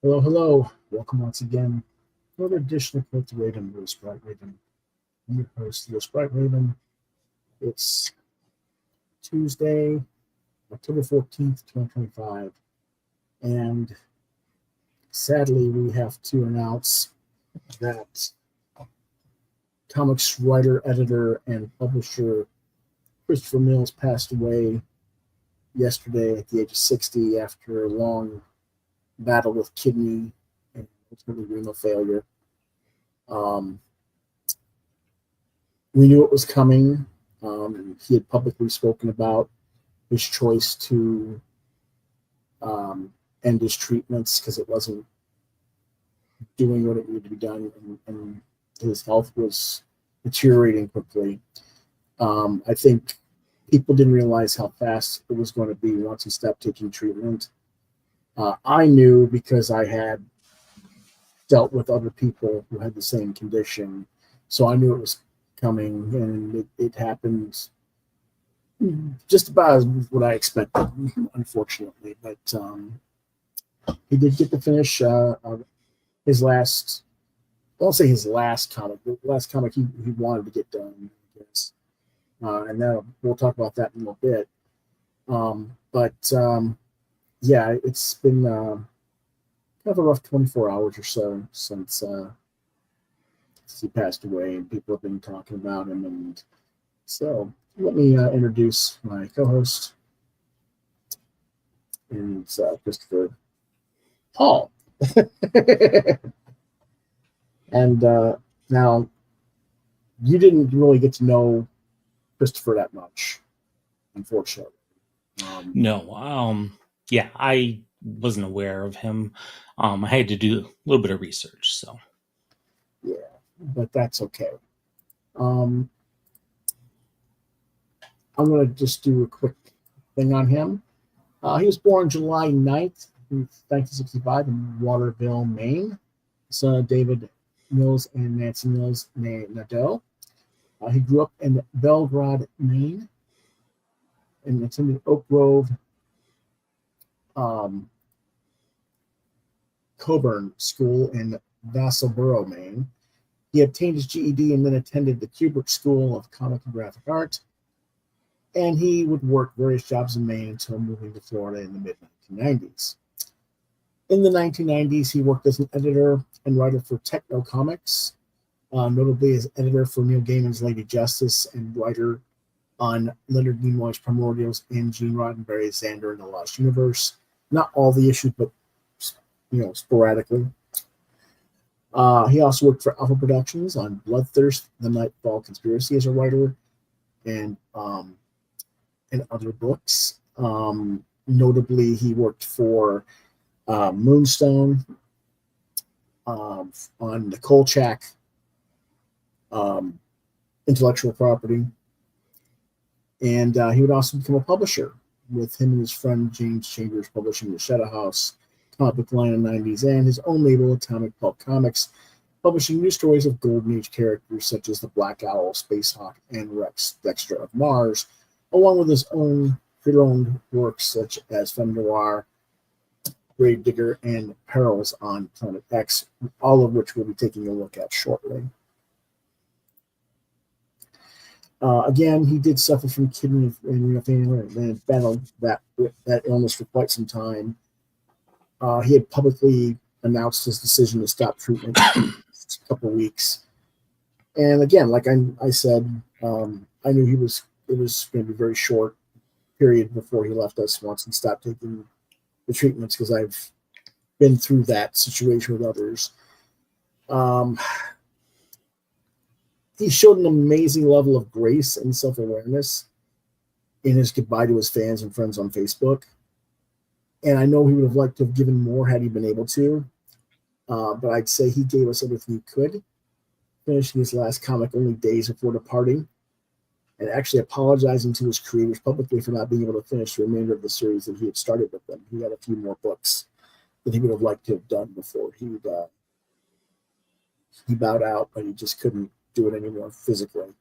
Hello, hello. Welcome once again to another edition of Quoth Raven, Lewis Bright Raven. I'm your host, Lewis Bright Raven. It's Tuesday, October 14th, 2025. And sadly, we have to announce that comics writer, editor, and publisher Christopher Mills passed away yesterday at the age of 60 after a long battle with kidney and ultimately renal failure. We knew it was coming. He had publicly spoken about his choice to end his treatments because it wasn't doing what it needed to be done, and his health was deteriorating quickly. I think people didn't realize how fast it was going to be once he stopped taking treatment. I knew because I had dealt with other people who had the same condition, so I knew it was coming, and it happened just about what I expected, unfortunately. But he did get to finish his last, I won't say his last comic, but the last comic he wanted to get done, I guess. And then we'll talk about that in a little bit. Yeah, it's been kind of a rough 24 hours or so since he passed away, and people have been talking about him. And so let me introduce my co-host, and it's Christopher Paul. And now, you didn't really get to know Christopher that much, unfortunately. No. Yeah, I wasn't aware of him. I had to do a little bit of research, so. Yeah, but that's okay. I'm going to just do a quick thing on him. He was born July 9th, 1965 in Waterville, Maine, son of David Mills and Nancy Mills Nadeau. He grew up in Belgrade, Maine, and attended Oak Grove Coburn School in Vassalboro, Maine. He obtained his GED and then attended the Kubrick School of Comic and Graphic Art, and he would work various jobs in Maine until moving to Florida in the mid-1990s. In the 1990s, he worked as an editor and writer for Techno Comics, notably as editor for Neil Gaiman's Lady Justice and writer on Leonard Nimoy's Primordials and Gene Roddenberry's Xander and the Lost Universe. Not all the issues, but sporadically. He also worked for Alpha Productions on Bloodthirst, The Nightfall Conspiracy as a writer, and other books. Notably, he worked for Moonstone on the Kolchak intellectual property. And he would also become a publisher, with him and his friend James Chambers publishing the Shadow House comic book line in the 90s, and his own label, Atomic Pulp Comics, publishing new stories of Golden Age characters such as the Black Owl, Space Hawk, and Rex Dexter of Mars, along with his own owned works such as Femme Noir, Grave Digger, and Perils on Planet X, all of which we'll be taking a look at shortly. Again, he did suffer from kidney and renal failure and battled that illness for quite some time. He had publicly announced his decision to stop treatment in a couple of weeks. And again, like I said, I knew it was going to be a very short period before he left us once and stopped taking the treatments, because I've been through that situation with others. He showed an amazing level of grace and self-awareness in his goodbye to his fans and friends on Facebook. And I know he would have liked to have given more had he been able to. But I'd say he gave us everything he could, finishing his last comic only days before departing, and actually apologizing to his creators publicly for not being able to finish the remainder of the series that he had started with them. He had a few more books that he would have liked to have done before he bowed out, but he just couldn't do it anymore physically.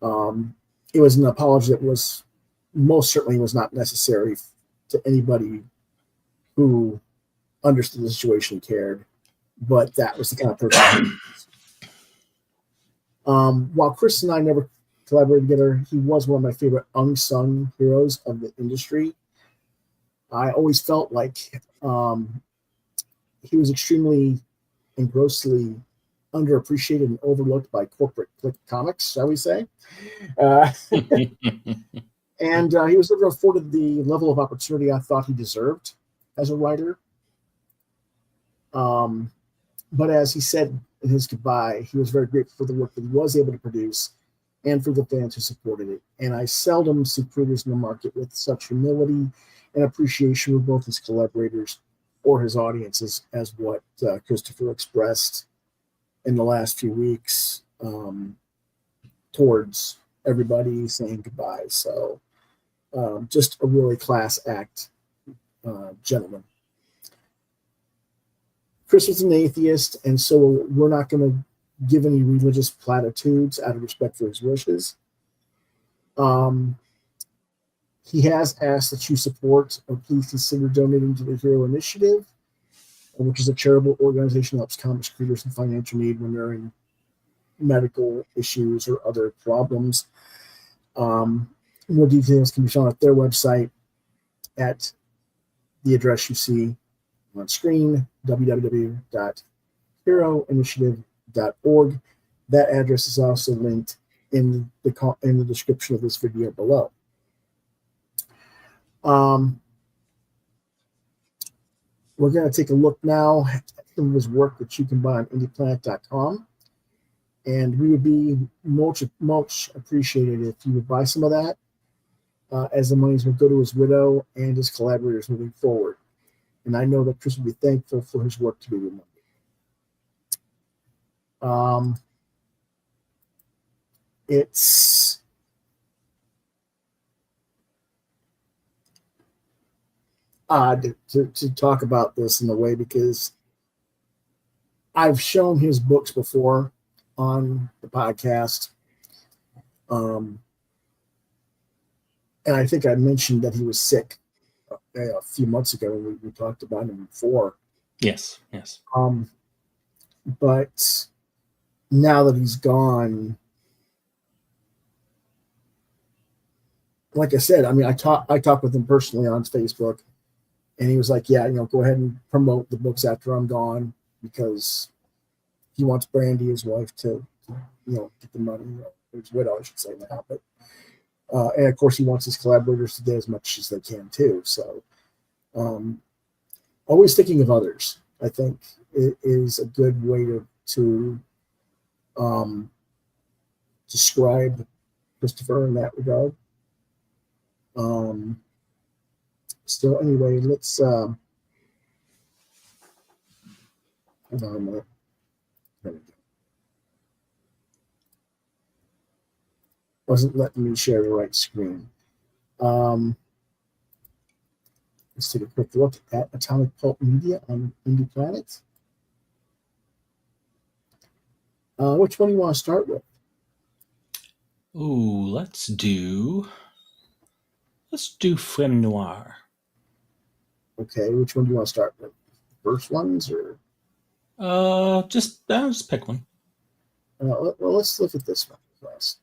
It was an apology that was most certainly was not necessary to anybody who understood the situation, cared, but that was the kind of person he was. While Chris and I never collaborated together, he was one of my favorite unsung heroes of the industry. I always felt like he was extremely and grossly underappreciated and overlooked by corporate click comics, shall we say. And he was never afforded the level of opportunity I thought he deserved as a writer. But as he said in his goodbye, he was very grateful for the work that he was able to produce and for the fans who supported it. And I seldom see creators in the market with such humility and appreciation for both his collaborators or his audiences as what Christopher expressed in the last few weeks towards everybody saying goodbye. So just a really class act gentleman. Chris was an atheist, and so we're not going to give any religious platitudes out of respect for his wishes. He has asked that you support or please consider donating to the Hero Initiative, which is a charitable organization that helps comics creators in financial need when they're in medical issues or other problems. More details can be found at their website at the address you see on screen, www.heroinitiative.org. That address is also linked in the description of this video below. We're going to take a look now at some of his work that you can buy on IndyPlanet.com. And we would be much appreciated if you would buy some of that, as the monies will go to his widow and his collaborators moving forward. And I know that Chris will be thankful for his work to be remembered. It's odd to talk about this in a way because I've shown his books before on the podcast. And I think I mentioned that he was sick a few months ago when we talked about him before. Yes. But now that he's gone, like I said, I mean, I talked with him personally on Facebook, and he was like, "Yeah, go ahead and promote the books after I'm gone," because he wants Brandy, his wife, to get the money. His widow, I should say now, but and of course he wants his collaborators to get as much as they can too. So, always thinking of others, I think, it is a good way to describe Christopher in that regard. So anyway, let's hold on a minute. There we go. Wasn't letting me share the right screen. Let's take a quick look at Atomic Pulp Media on IndyPlanet. Which one do you want to start with? Ooh, let's do Femme Noir. Okay, which one do you want to start with? First ones or? Just pick one. Well, let's look at this one first.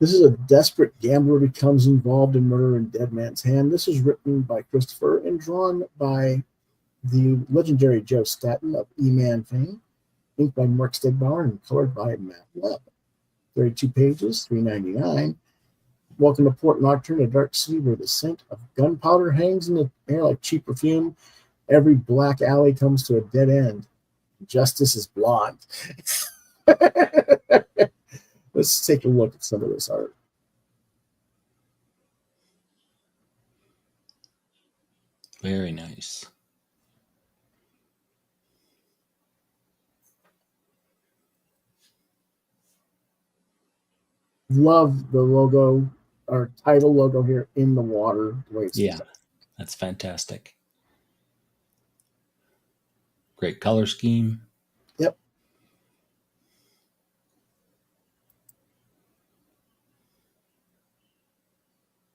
This is a desperate gambler becomes involved in murder in Dead Man's Hand. This is written by Christopher and drawn by the legendary Joe Staton of E-Man fame, inked by Mark Stegbauer and colored by Matt Webb. 32 pages, $3.99. Welcome to Port Nocturne, a dark city where the scent of gunpowder hangs in the air like cheap perfume. Every black alley comes to a dead end. Justice is blonde. Let's take a look at some of this art. Very nice. Love the logo, our title logo here in the water. The way it's Yeah, that's fantastic. Great color scheme. Yep.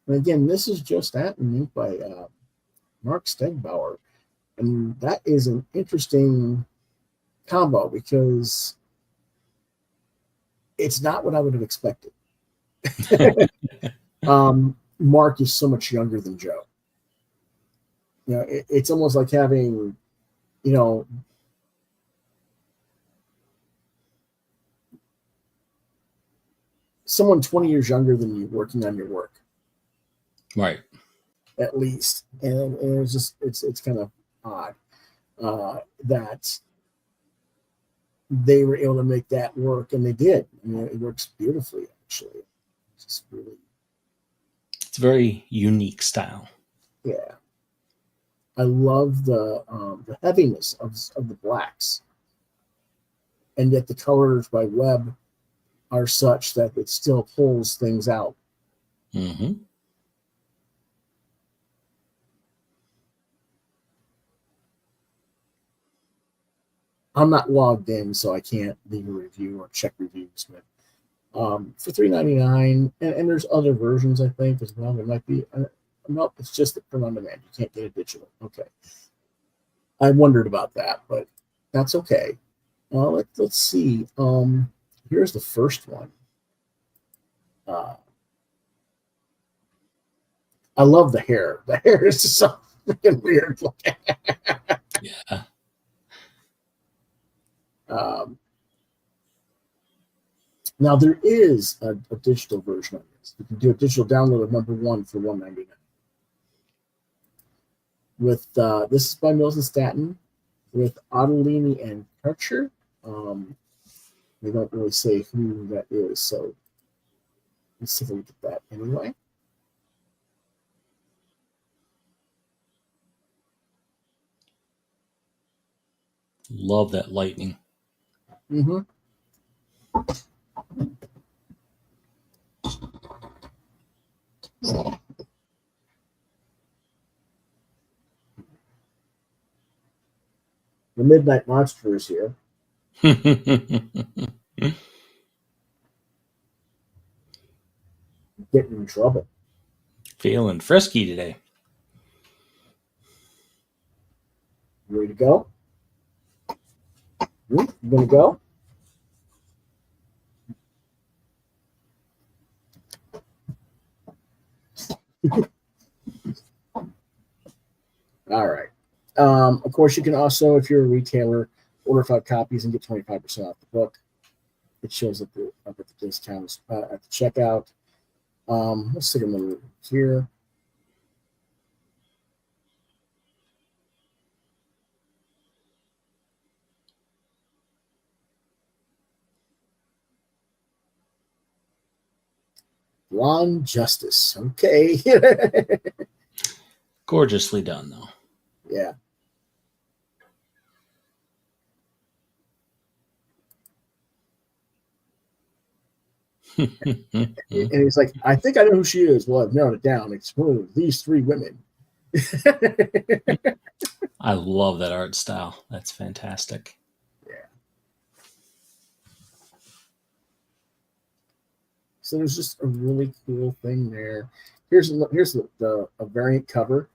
And again, this is just that inked by Mark Stegbauer. And that is an interesting combo because it's not what I would have expected. Mark is so much younger than Joe. You know, it's almost like having, you know, someone 20 years younger than you working on your work. Right. At least. And it's just, it's kind of odd that they were able to make that work, and they did. I mean, it works beautifully, actually. It's just really, it's a very unique style. Yeah. I love the heaviness of the blacks, and yet the colors by Webb are such that it still pulls things out. Mm-hmm. I'm not logged in, so I can't leave a review or check reviews. But for $3.99, and there's other versions, I think, as well. There might be. No, it's just print on demand. You can't get it digital. Okay. I wondered about that, but that's okay. Let's see. Here's the first one. I love the hair. The hair is just so freaking weird. Yeah. Now there is a digital version of this. You can do a digital download of #1 for $1.99. With this is by Mills and Stanton, with Ottolini and Karcher. They don't really say who that is, so let's take a look at that anyway. Love that lightning. Mm-hmm. The Midnight Monster is here. Getting in trouble. Feeling frisky today. Ready to go? You gonna go? All right. Of course, you can also, if you're a retailer, order 5 copies and get 25% off the book. It shows up at the discounts at the checkout. Let's take another look here. Blonde Justice. Okay. Gorgeously done, though. Yeah. And he's like, I think I know who she is. Well, I've narrowed it down. It's one of these 3 women. I love that art style. That's fantastic. Yeah. So there's just a really cool thing there. Here's a variant cover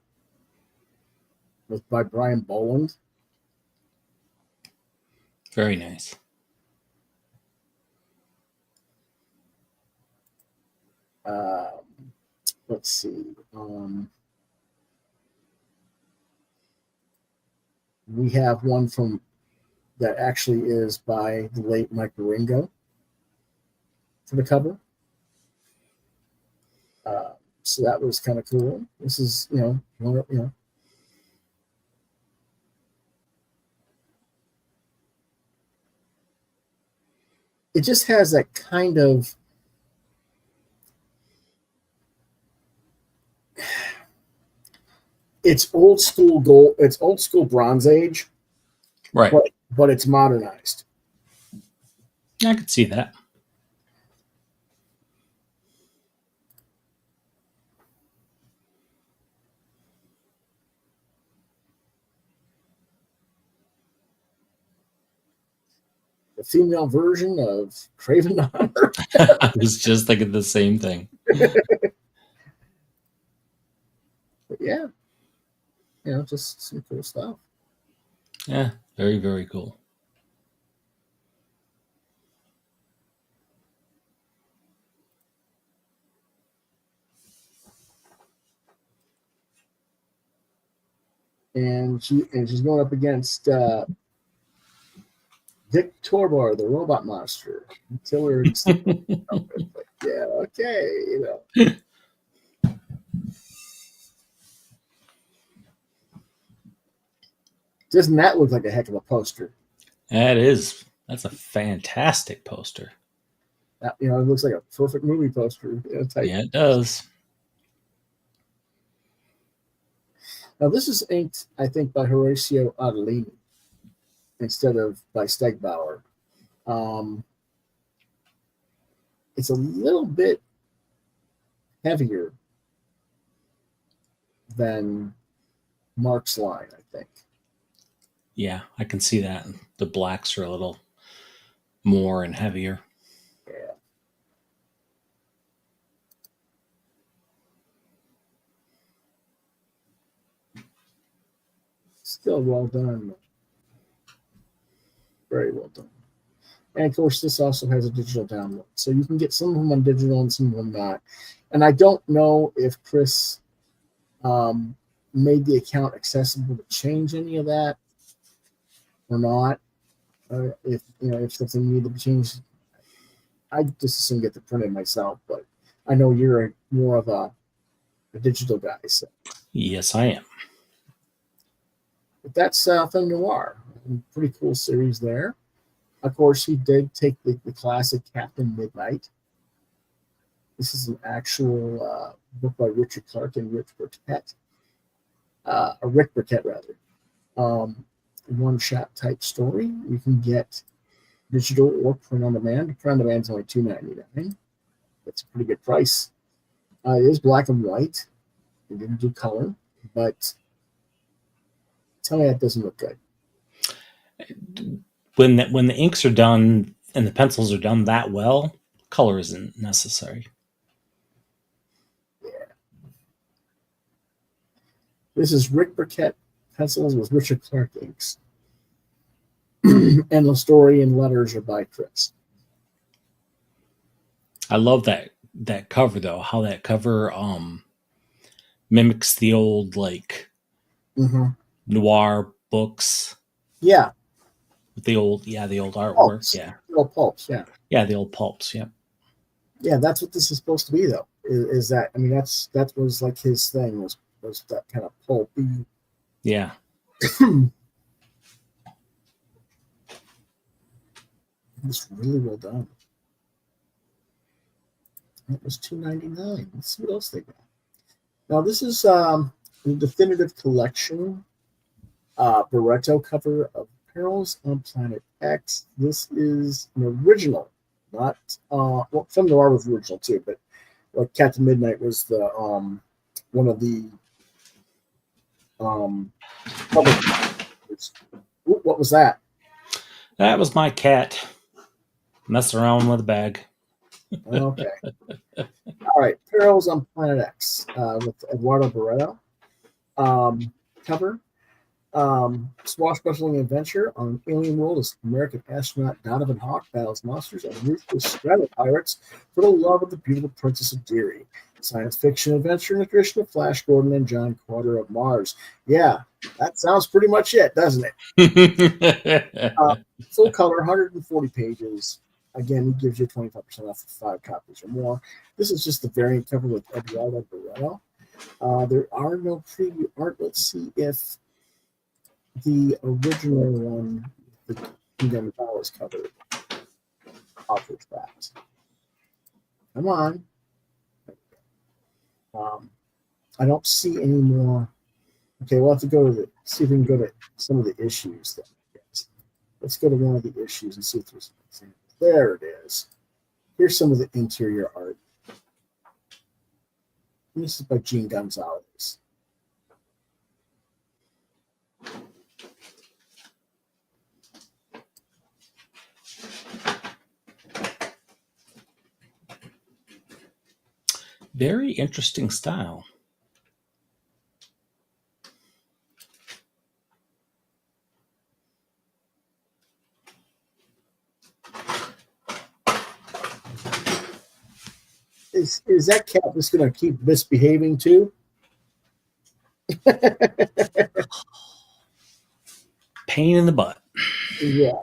by Brian Boland. Very nice. Let's see. We have one from that actually is by the late Mike Wieringo for the cover. So that was kind of cool. This is, it just has that kind of it's old school gold, it's old school Bronze Age, right? But it's modernized. I could see that. The female version of Craven the Hunter. I was just thinking the same thing. But yeah, just some cool stuff. Yeah, very, very cool. And she's going up against Dick Torbar, the robot monster. Tiller and Steve. Like, yeah, okay, Doesn't that look like a heck of a poster? That's a fantastic poster. It looks like a perfect movie poster type. Yeah, it does. Now, this is inked, I think, by Horacio Adelini instead of by Stegbauer. It's a little bit heavier than Mark's line, I think. Yeah, I can see that. The blacks are a little more and heavier. Yeah. Still well done. Very well done. And of course, this also has a digital download. So you can get some of them on digital and some of them not. And I don't know if Chris made the account accessible to change any of that or not. If something needed to be changed, I just assume get the printed myself. But I know you're more of a digital guy. So. Yes, I am. But that's Film Noir. Pretty cool series there. Of course, he did take the classic Captain Midnight. This is an actual book by Richard Clark and Rick Burkett. Rick Burkett, rather. One-shot type story. You can get digital or print on demand. Print on demand is only $2.99. That's a pretty good price. It is black and white. It didn't do color, but tell me that doesn't look good. When the inks are done and the pencils are done that well, color isn't necessary. Yeah. This is Rick Burkett pencils with Richard Clark inks. And the story and letters are by Chris. I love that cover though. How that cover mimics the old noir books. Yeah. The old artwork. Pulps. Yeah. The old pulps, yeah. Yeah, the old pulps, yeah. Yeah, that's what this is supposed to be though. Is that that was like his thing was that kind of pulpy. Yeah. It's really well done. It was $2.99. Let's see what else they got. Now this is the definitive collection Barretto cover of Perils on Planet X. This is an original, not Film Noir was original too, but Captain Midnight was the one of the what was that? That was my cat messing around with a bag. Okay. All right. Perils on Planet X with Eduardo Barretto. Cover. Swashbuckling adventure on an alien world as American astronaut Donovan Hawk battles monsters and ruthless strato pirates for the love of the beautiful Princess of Deary. Science fiction adventure in the tradition of Flash Gordon and John Carter of Mars. Yeah, that sounds pretty much it, doesn't it? Full color, 140 pages. Again, he gives you 25% off for 5 copies or more. This is just the variant cover with Eduardo Barretto. There are no preview art. Let's see if the original one, the Kingdom Palace cover, offers that. Come on. I don't see any more. Okay, we'll have to go to see if we can go to some of the issues that we get. Let's go to one of the issues and see if there's anything. There it is. Here's some of the interior art. And this is by Gene Gonzalez. Very interesting style. Is that cat just going to keep misbehaving too? Pain in the butt. Yeah.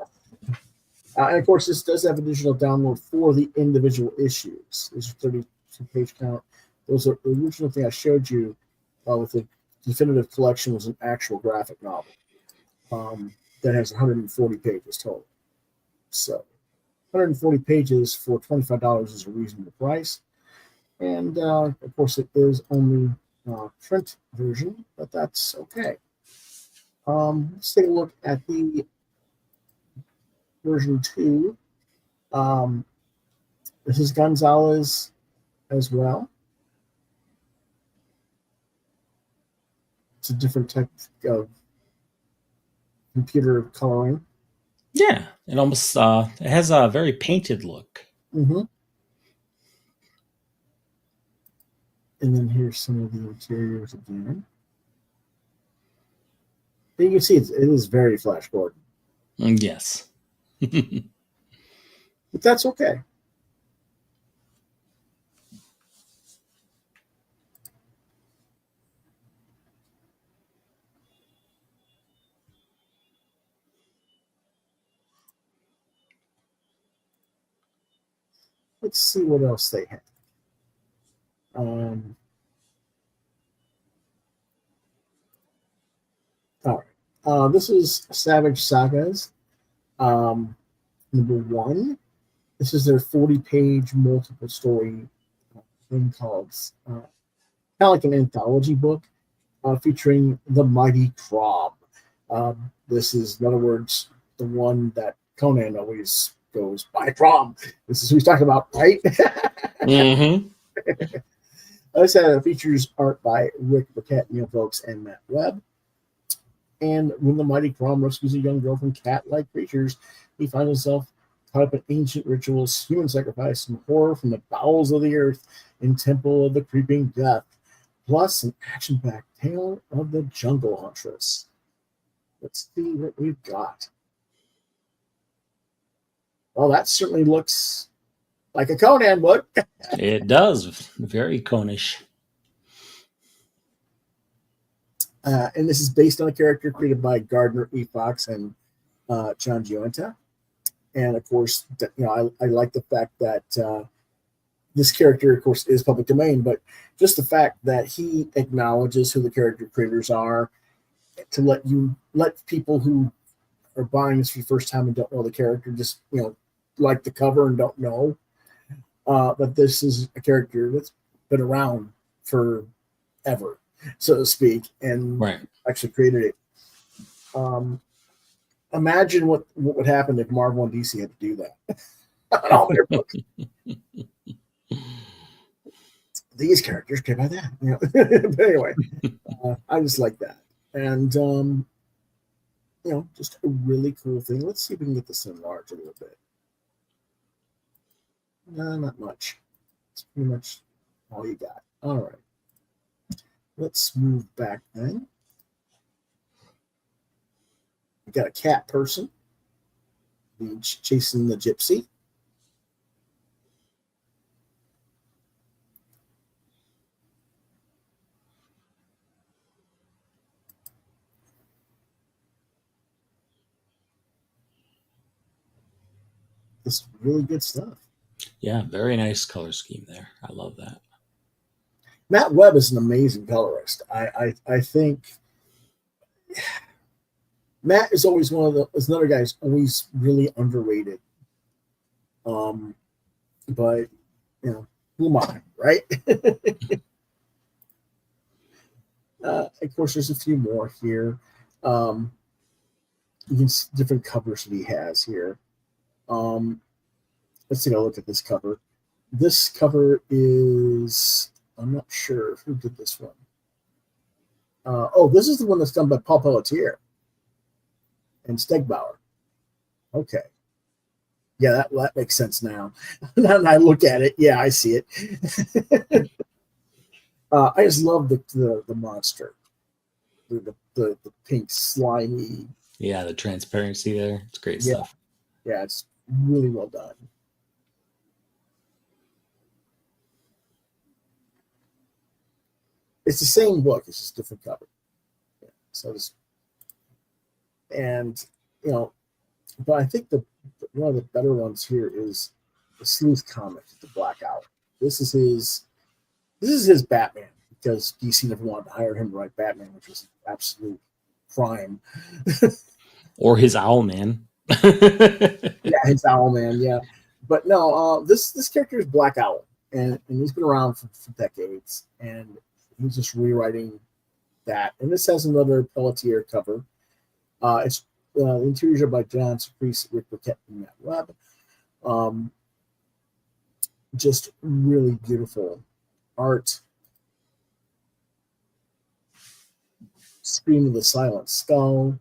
And of course, this does have additional download for the individual issues. There's a 32-page count. Those are the original thing I showed you with the definitive collection was an actual graphic novel that has 140 pages total. So 140 pages for $25 is a reasonable price. And of course, it is only print version, but that's okay. Let's take a look at the version 2. This is Gonzalez as well. It's a different type of computer coloring. Yeah, it almost it has a very painted look. Mm-hmm. And then here's some of the interiors again. And you can see it is very Flash Gordon. Yes. But that's okay. Let's see what else they have. All right. This is Savage Sagas, number 1. This is their 40-page multiple story thing called kind of like an anthology book featuring the mighty Crob. This is, in other words, the one that Conan always goes by Crob. This is who he's talking about, right? Mm-hmm. This features art by Rick Burkett, Neil Folks, and Matt Webb. And when the mighty Crom rescues a young girl from cat-like creatures, he finds himself caught up in ancient rituals, human sacrifice, and horror from the bowels of the earth in Temple of the Creeping Death, plus an action-packed tale of the Jungle Huntress. Let's see what we've got. Well, that certainly looks like a Conan book. It does. Very Conish. And this is based on a character created by Gardner E. Fox and John Giunta. And of course, I like the fact that this character, of course, is public domain, but just the fact that he acknowledges who the character creators are to let people who are buying this for the first time and don't know the character just, like the cover and don't know that this is a character that's been around forever, so to speak, and actually created it. Imagine what would happen if Marvel and DC had to do that on all their books. These characters came by that. But anyway, I just like that. And, just a really cool thing. Let's see if we can get this enlarged a little bit. No, not much. It's pretty much all you got. All right. Let's move back then. We got a cat person chasing the gypsy. This is really good stuff. Yeah, very nice color scheme there. I love that. Matt Webb is an amazing colorist. I think Matt is always is another guy who's always really underrated. But who am I, right? Of course, there's a few more here. You can see different covers that he has here. Let's take a look at this cover. This cover is, I'm not sure who did this one. This is the one that's done by Paul Pelletier and Stegbauer. Okay. Yeah, that makes sense now. Now that I look at it, yeah, I see it. I just love the monster. The pink, slimy. Yeah, the transparency there. It's great stuff. Yeah, it's really well done. It's the same book. It's just different cover. Yeah, so it's, and you know, but I think one of the better ones here is the Sleuth comic, the Black Owl. This is his Batman, because DC never wanted to hire him to write Batman, which was an absolute crime. Or his Owlman. Yeah, his Owlman, yeah. But no, this character is Black Owl, and he's been around for decades, and he's just rewriting that. And this has another Pelletier cover. It's interiors are by John Caprice, Rick Burkett, and Matt Webb. Just really beautiful art. Scream of the Silent Skull.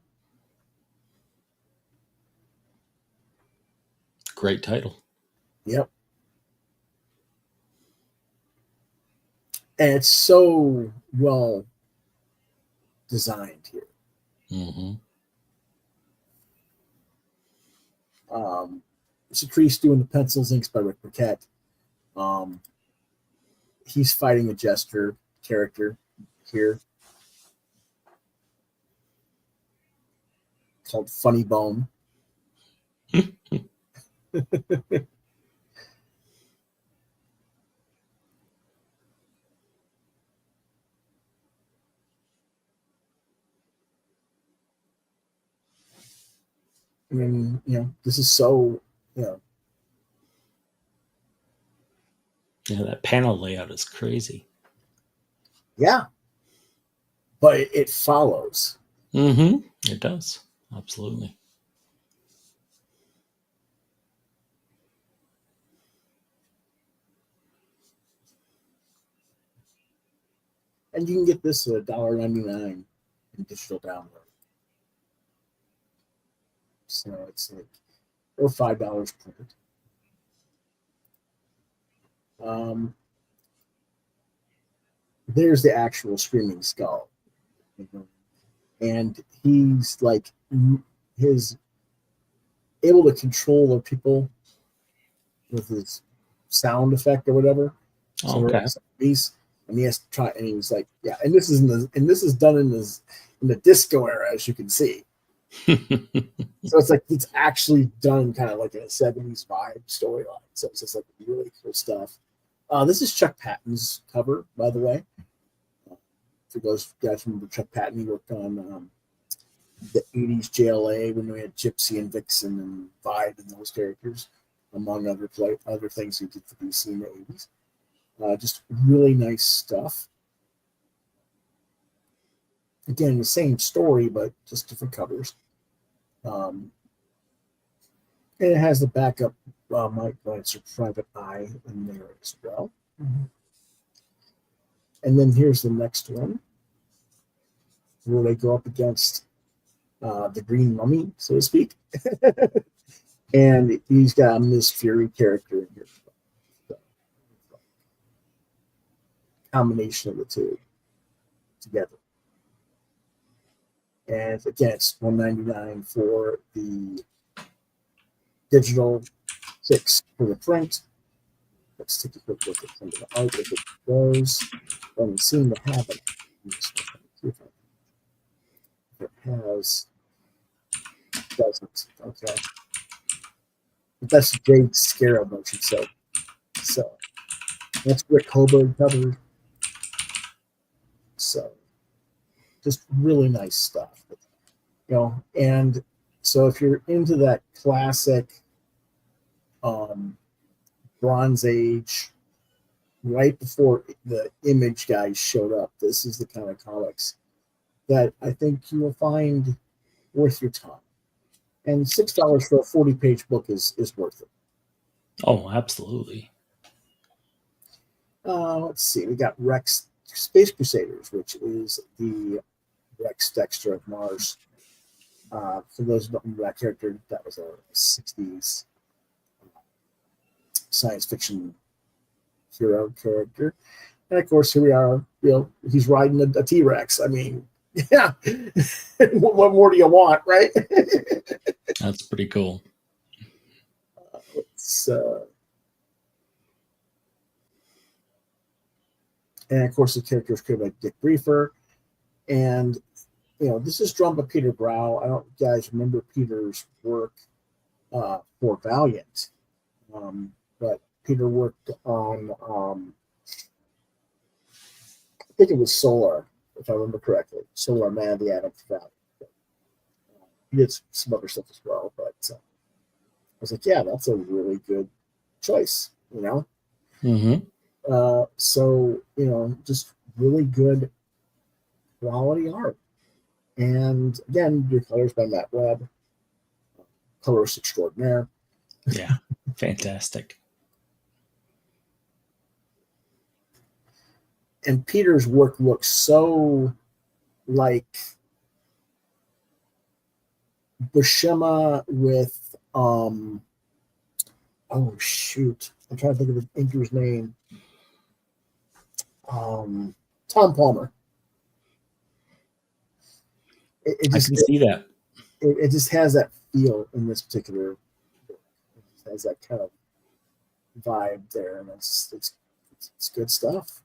Great title. Yep. And it's so well designed here. Mm-hmm. Caprice doing the pencils, inks by Rick Burkett. He's fighting a jester character here called Funny Bone. I mean, this is so, Yeah, that panel layout is crazy. Yeah. But it follows. Mm-hmm. It does. Absolutely. And you can get this at $1.99 in digital download. So it's like, or $5 print. There's the actual Screaming Skull. And he's like, his able to control the people with his sound effect or whatever. So Okay. and he has to try, and he's like, yeah, and this is done in the disco era, as you can see. So it's like it's actually done kind of like in a 70s vibe storyline. So it's just like really cool stuff. This is Chuck Patton's cover, by the way. For those guys remember Chuck Patton, he worked on the 80s JLA when we had Gypsy and Vixen and Vibe and those characters, among other things he did for DC in the 80s. Just really nice stuff. Again, the same story, but just different covers. And it has the backup Mike Glancer Private Eye in there as well. Mm-hmm. And then here's the next one, where they go up against the Green Mummy, so to speak. And he's got a Miss Fury character in here. So, combination of the two together. And again, it's $1.99 for the digital, $6 for the print. Let's take a quick look at some of the art if it goes. Doesn't seem to have it. If it has, it doesn't. Okay. But that's Jade Scarab motion. So that's Rick Hoberg covered. So just really nice stuff. And so if you're into that classic Bronze Age, right before the Image guys showed up, this is the kind of comics that I think you will find worth your time. And $6 for a 40-page book is worth it. Oh, absolutely. Let's see. We got Rex Space Crusaders, which is the Rex Dexter of Mars. For those who don't remember that character, that was a 60s science fiction hero character. And of course, here we are. He's riding a T-Rex. I mean, yeah. What more do you want, right? That's pretty cool. And of course, the character is created by Dick Briefer. And, this is drawn by Peter Grau. I don't you guys remember Peter's work for Valiant. But Peter worked on, I think it was Solar, if I remember correctly. Solar Man, the Atom for Valiant. He did some other stuff as well. But I was like, yeah, that's a really good choice, Mm-hmm. So, just really good quality art. And again, your colors by Matt Webb, colorist extraordinaire. Yeah, fantastic. And Peter's work looks so like Buscema with oh shoot, I'm trying to think of his inker's name. Tom Palmer. It I just can see that. it just has that feel in this particular book. It has that kind of vibe there, and it's good stuff.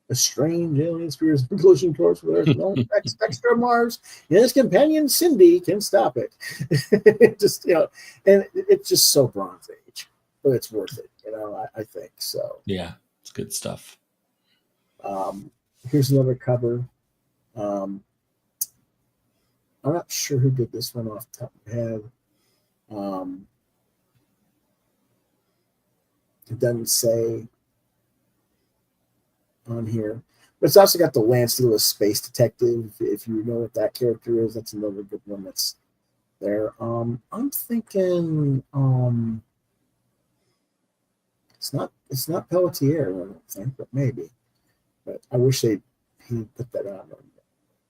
A strange alien spears a collision course with Earth, no extra Mars, and his companion Cindy can stop it. Just and it's just so Bronze Age, but it's worth it. I think so. Yeah, it's good stuff. Here's another cover. I'm not sure who did this one off the top of my head. It doesn't say on here, but it's also got the Lance Lewis Space Detective. If you know what that character is, that's another good one that's there. I'm thinking it's not Pelletier, I don't think, but maybe. But I wish he put that on.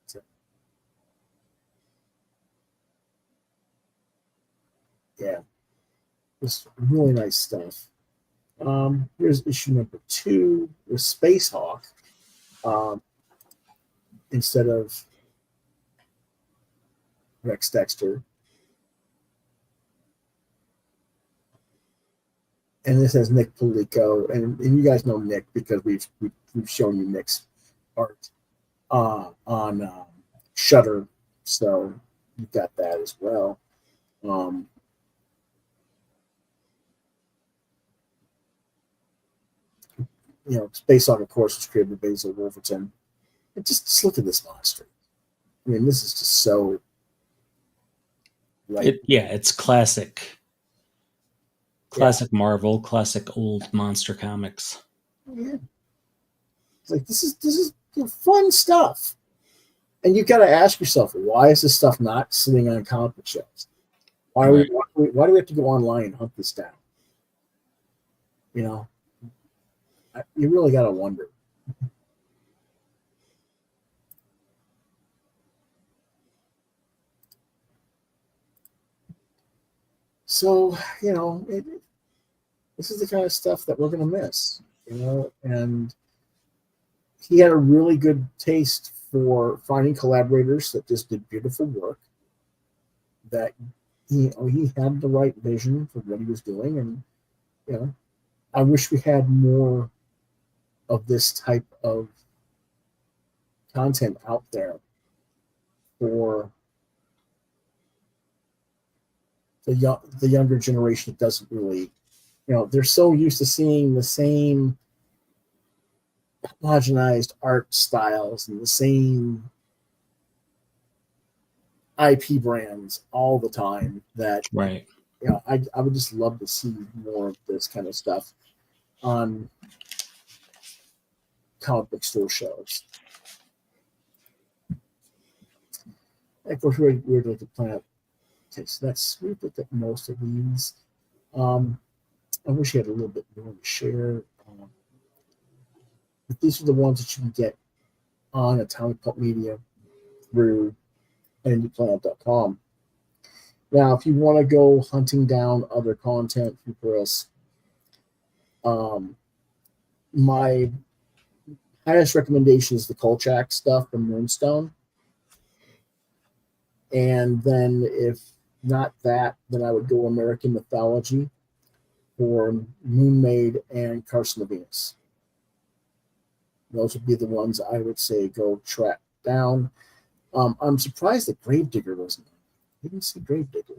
So, yeah, just really nice stuff. Here's issue number 2 with Space Hawk instead of Rex Dexter. And this has Nick Polico, and you guys know Nick because we've shown you Nick's art on Shudder, so you've got that as well. Space Hawk, of course, was created by Basil Wolverton. And just look at this monster. I mean, this is just so. It's classic. Classic Marvel, classic old monster comics. Yeah. It's like this is fun stuff. And you got to ask yourself, why is this stuff not sitting on comic book shelves? Why do we have to go online and hunt this down? You really got to wonder. So, this is the kind of stuff that we're going to miss, and he had a really good taste for finding collaborators that just did beautiful work, that he had the right vision for what he was doing. And, I wish we had more of this type of content out there for the younger generation that doesn't really, they're so used to seeing the same homogenized art styles and the same IP brands all the time that right. I would just love to see more of this kind of stuff on comic book store shows. And of course, we're like the Planet. Okay, so we've looked at most of these. I wish you had a little bit more to share. But these are the ones that you can get on Atomic Pulp Media through IndyPlanet.com. Now, if you want to go hunting down other content from Chris, my highest recommendation is the Kolchak stuff from Moonstone. And then if not that, then I would go American Mythology for Moonmaid and Carson of Venus. Those would be the ones I would say go track down. I'm surprised that Gravedigger wasn't. I didn't see Gravedigger.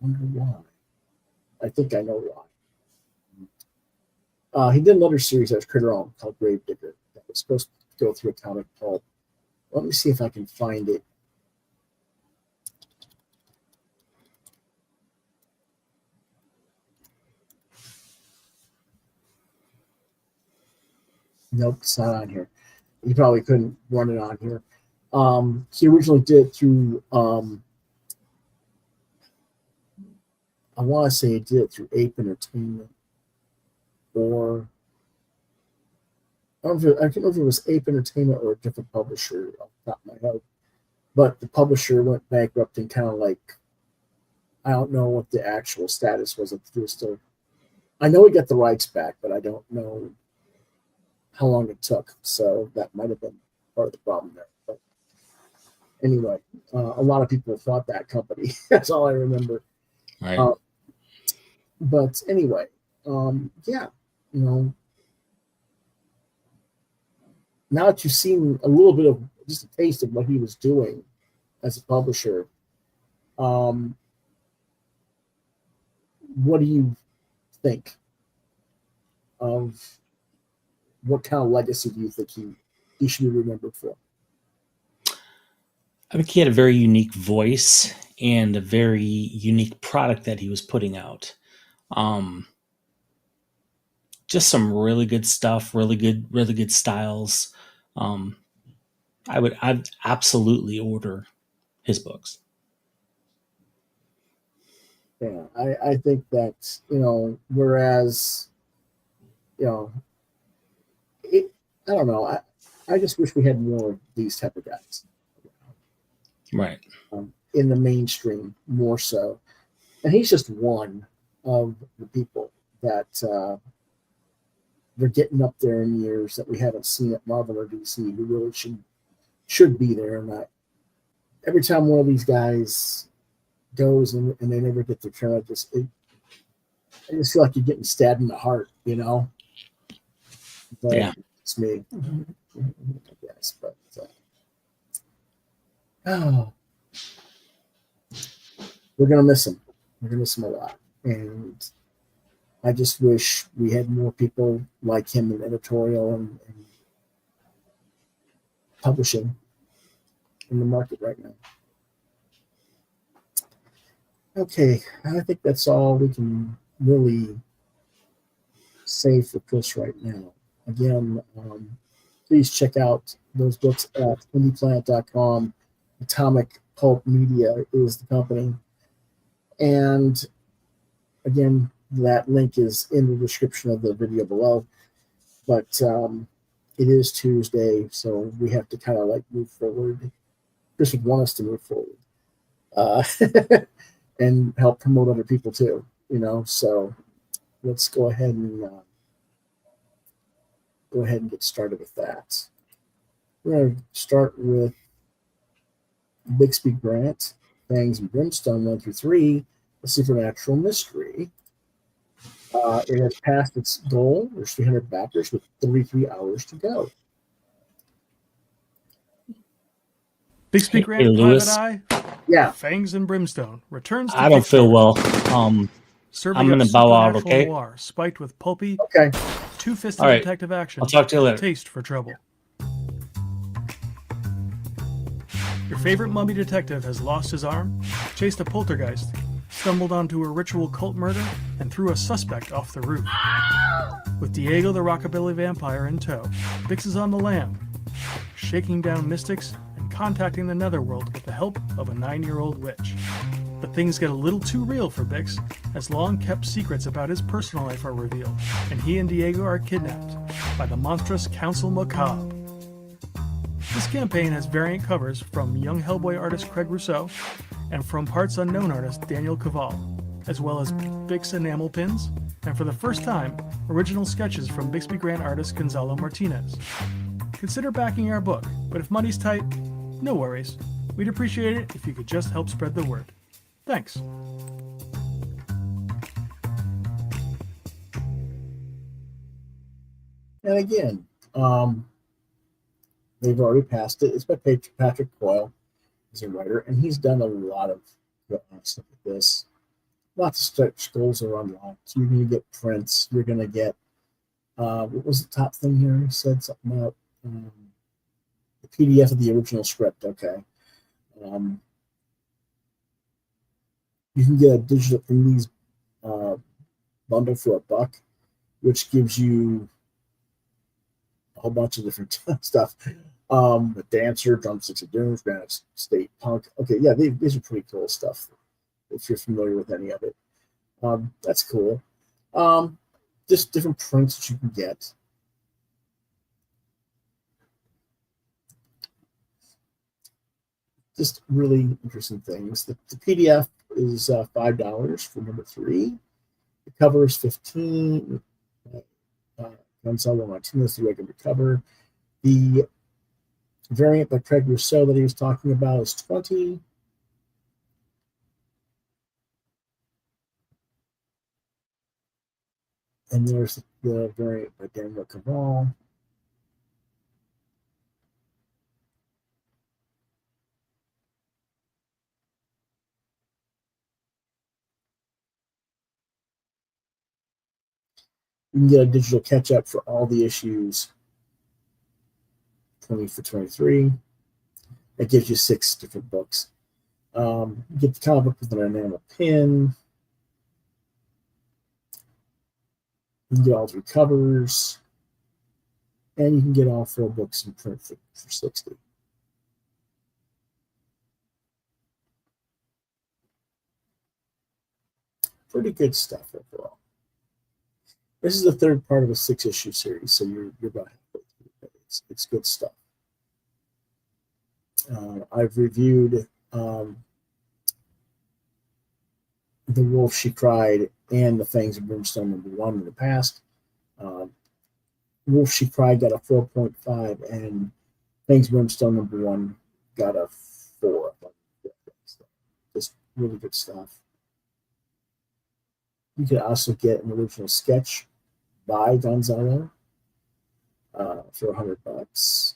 Wonder why. I think I know why. He did another series that was Critter On called Gravedigger that was supposed to go through Atomic Pulp. Let me see if I can find it. Nope, it's not on here. You probably couldn't run it on here. He originally did it through, I want to say he did it through Ape Entertainment, or I don't know if it was Ape Entertainment or a different publisher off the top of my head. But the publisher went bankrupt and kind of like, I don't know what the actual status was. If it was still, I know he got the rights back, but I don't know how long it took. So that might have been part of the problem there. But anyway, a lot of people fought that company. That's all I remember. Right. But anyway, yeah, you know, now that you've seen a little bit of just a taste of what he was doing as a publisher, what do you think of what kind of legacy do you think he should be remembered for? I think he had a very unique voice and a very unique product that he was putting out. Just some really good stuff, really good styles. I'd absolutely order his books. Yeah, I think that, you know, whereas, you know, I don't know. I just wish we had more of these type of guys. Right. In the mainstream, more so. And he's just one of the people that they're getting up there in years that we haven't seen at Marvel or DC who really should be there. And every time one of these guys goes and they never get their turn, I just feel like you're getting stabbed in the heart, you know? But yeah. It's me, I guess. But we're gonna miss him. We're gonna miss him a lot, and I just wish we had more people like him in editorial and publishing in the market right now. Okay, I think that's all we can really say for Chris right now. Again, please check out those books at IndyPlanet.com. Atomic Pulp Media is the company. And again, that link is in the description of the video below. But it is Tuesday, so we have to kind of like move forward. Chris would want us to move forward and help promote other people too, you know. So let's go ahead and get started with that. We're going to start with Bixby Grant, Fangs and Brimstone 1 through 3, A Supernatural Mystery. It has passed its goal. There's 300 backers with 33 hours to go. Bixby Grant, Hey, Private Lewis. Eye, Yeah. Fangs and Brimstone returns to I don't feel Kickstarter. well. Serving I'm gonna up bow out, supernatural okay? Noir, spiked with pulpy, Okay. two-fisted All right. detective action. I'll talk to you and a later. Taste for trouble. Your favorite mummy detective has lost his arm, chased a poltergeist, stumbled onto a ritual cult murder, and threw a suspect off the roof. With Diego the Rockabilly Vampire in tow, Bix is on the lam, shaking down mystics and contacting the netherworld with the help of a 9-year-old witch. But things get a little too real for Bix, as long-kept secrets about his personal life are revealed, and he and Diego are kidnapped by the monstrous Council Macabre. This campaign has variant covers from young Hellboy artist Craig Rousseau and from Parts Unknown artist Daniel Caval, as well as Bix enamel pins, and for the first time, original sketches from Bixby Grant artist Gonzalo Martinez. Consider backing our book, but if money's tight, no worries. We'd appreciate it if you could just help spread the word. Thanks. And again, they've already passed it. It's by Patrick Coyle. He's a writer, and he's done a lot of stuff like this. Lots of stretch goals are unlocked. You're going to get prints. You're going to get, what was the top thing here? He said something about the PDF of the original script. Okay. You can get a digital Indies bundle for $1, which gives you a whole bunch of different stuff. The Dancer, Drumsticks of Doom, Granite State Punk. Okay, yeah, these are pretty cool stuff if you're familiar with any of it. That's cool. Just different prints that you can get. Just really interesting things. The PDF is $5 for number 3. The cover is $15. Gonzalo Martinez, the regular cover. The variant by Craig Rousseau that he was talking about is $20. And there's the variant by Daniel Caval. You can get a digital catch-up for all the issues, 20 for 23. That gives you 6 different books. You get the comic book with an enamel pin. You can get all 3 covers. And you can get all 4 books in print for $60. Pretty good stuff overall. This is the 3rd part of a 6-issue series, so you're about halfway through it. It's good stuff. I've reviewed The Wolf She Cried and The Fangs of Brimstone #1 in the past. Wolf She Cried got a 4.5, and Fangs of Brimstone #1 got a 4. Just really good stuff. You can also get an original sketch by Gonzalo for $100.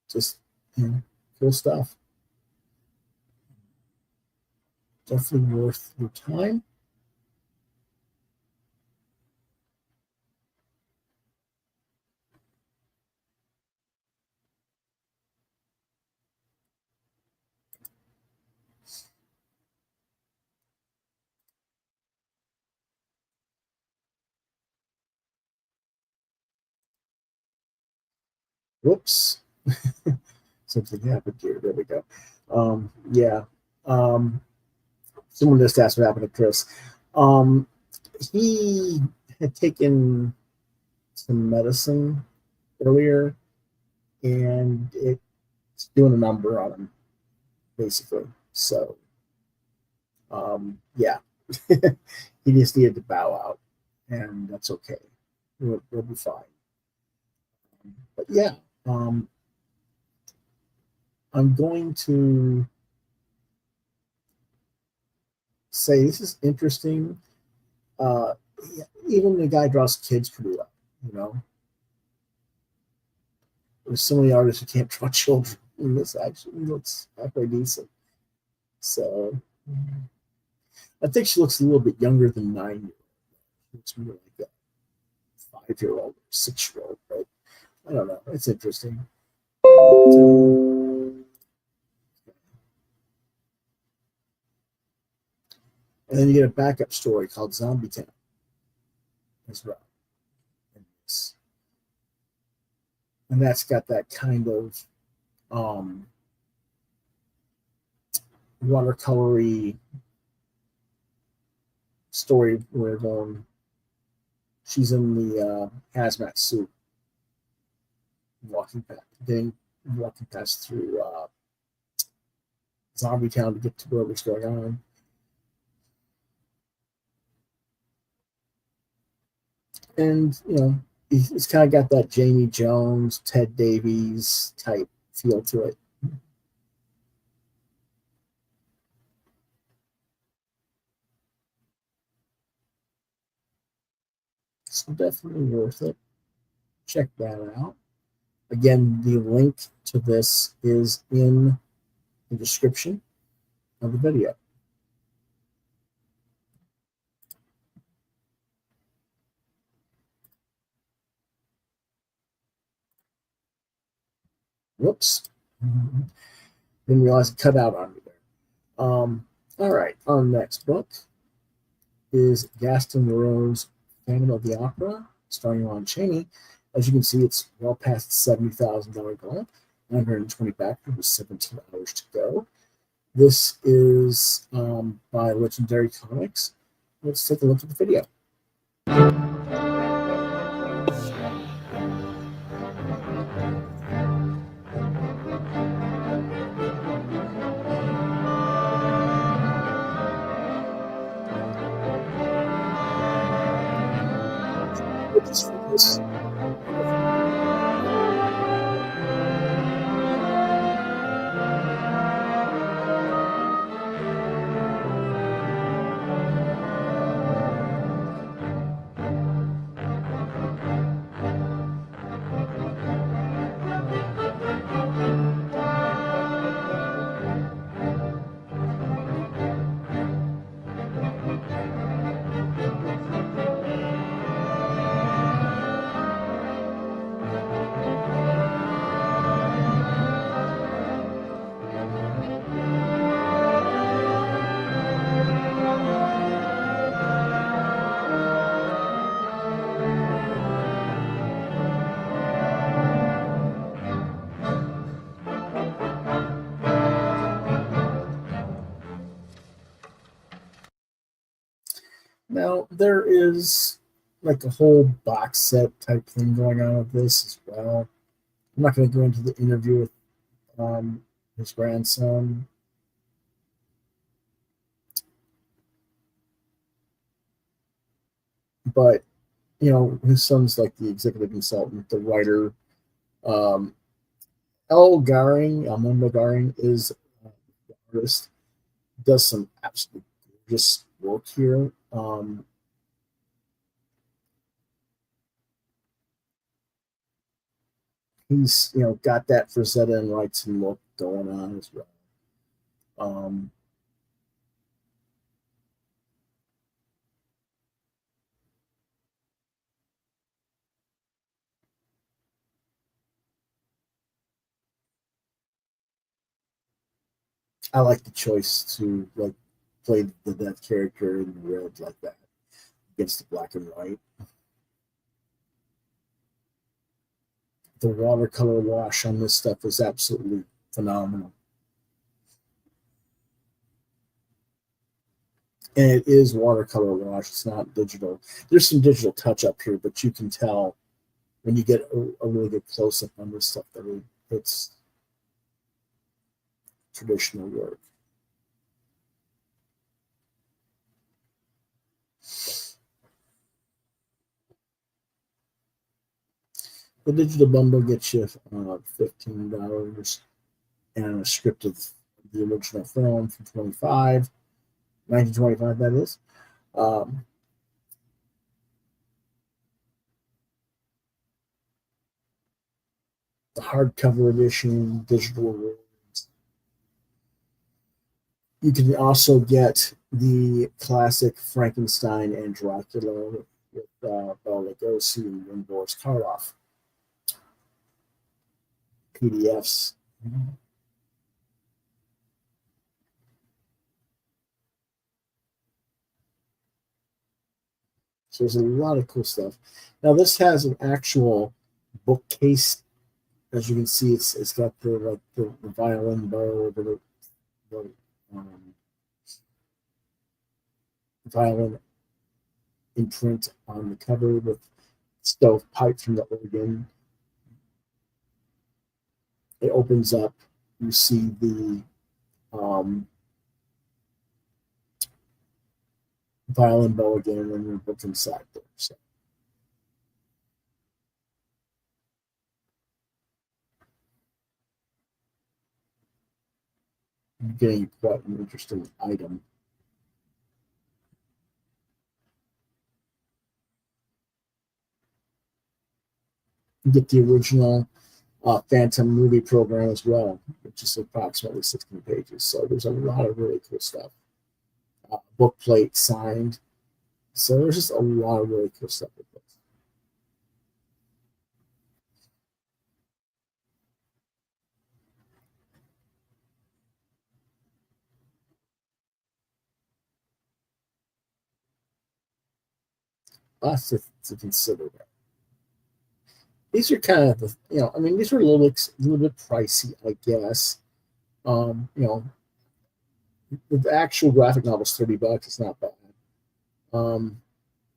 Just, cool stuff. Definitely worth your time. Whoops. Something happened here. There we go. Yeah. Someone just asked what happened to Chris. He had taken some medicine earlier, and it's doing a number on him, basically. So, yeah. He just needed to bow out, and that's okay. We'll be fine. But yeah, I'm going to say this is interesting. Even the guy draws kids pretty well, There's so many artists who can't draw children, and this actually looks halfway decent. So I think she looks a little bit younger than 9-year-old. It's more like a 5-year-old or 6-year-old, but I don't know. It's interesting. And then you get a backup story called Zombie Town as well. And that's got that kind of watercolory story where she's in the hazmat suit, walking past through zombie town to get to whatever's going on. And it's kind of got that Jamie Jones, Ted Davies type feel to it. So definitely worth it. Check that out. Again, the link to this is in the description of the video. Whoops. Didn't realize it cut out on me there. All right, our next book is Gaston Leroux's Phantom of the Opera, starring on Chaney. As you can see, it's well past $70,000 goal. 920 backers with 17 hours to go. This is by Legendary Comics. Let's take a look at the video. Now, there is like a whole box set type thing going on with this as well. I'm not going to go into the interview with his grandson. But, his son's like the executive consultant, the writer. Armando Garing is the artist. Does some absolutely gorgeous work here. He's got that Frazetta and Wrightson look going on as well. I like the choice to play the death character in the red like that against the black and white. The watercolor wash on this stuff is absolutely phenomenal. And it is watercolor wash. It's not digital. There's some digital touch up here, but you can tell when you get a really good close up on this stuff that it's traditional work. The digital bundle gets you $15 and a script of the original film from 1925, that is. The hardcover edition, digital awards. You can also get the classic Frankenstein and Dracula with Bela Lugosi and Boris Karloff. PDFs. So there's a lot of cool stuff. Now this has an actual bookcase as you can see, it's got the violin bow, the violin imprint on the cover with stovepipe from the organ. It opens up. You see the violin bow again, and the book inside there. So. You're getting quite an interesting item. You get the original Phantom movie program as well, which is approximately 16 pages. So there's a lot of really cool stuff. Book plate signed. So there's just a lot of really cool stuff with this. Lots to consider there. These are kind of the, these are a little bit pricey, I guess. The actual graphic novel is $30. It's not bad.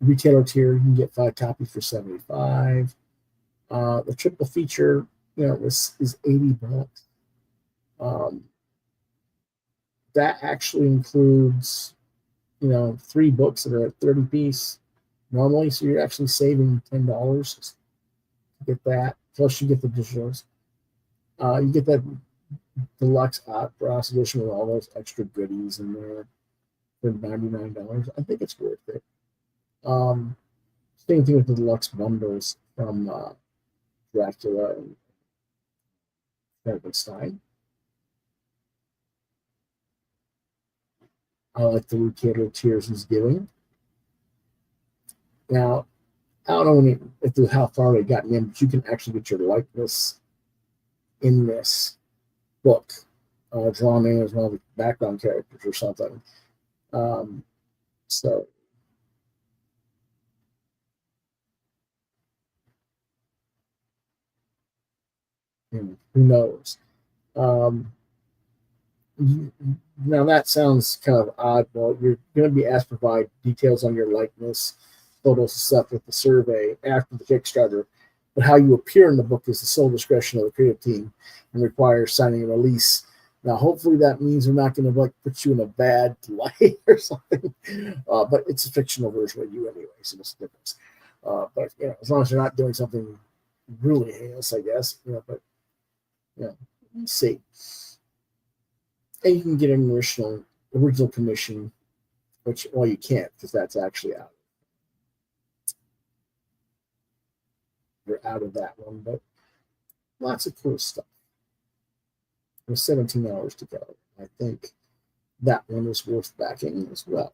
Retailer tier, you can get 5 copies for $75. The triple feature, is $80. That actually includes, 3 books that are at 30 piece normally, so you're actually saving $10 to get that. Plus, you get the digitals. You get that deluxe Brass edition with all those extra goodies in there for $99. I think it's worth it. Same thing with the deluxe bundles from Dracula and Frankenstein. I like the retailer tiers he's giving. Now, I don't know how far they've gotten in, but you can actually get your likeness in this book, drawn in as one of the background characters or something. So, who knows? Now that sounds kind of odd. Well, you're going to be asked to provide details on your likeness, photos and stuff with the survey after the Kickstarter, but how you appear in the book is the sole discretion of the creative team and requires signing a release. Now, hopefully that means they're not going to put you in a bad light or something, but it's a fictional version of you anyway, so what's the difference? But as long as they're not doing something really heinous, I guess. But let's see. And you can get an original commission, which, well, you can't because that's actually out. You're out of that one, but lots of cool stuff. There's 17 hours to go. I think that one is worth backing as well.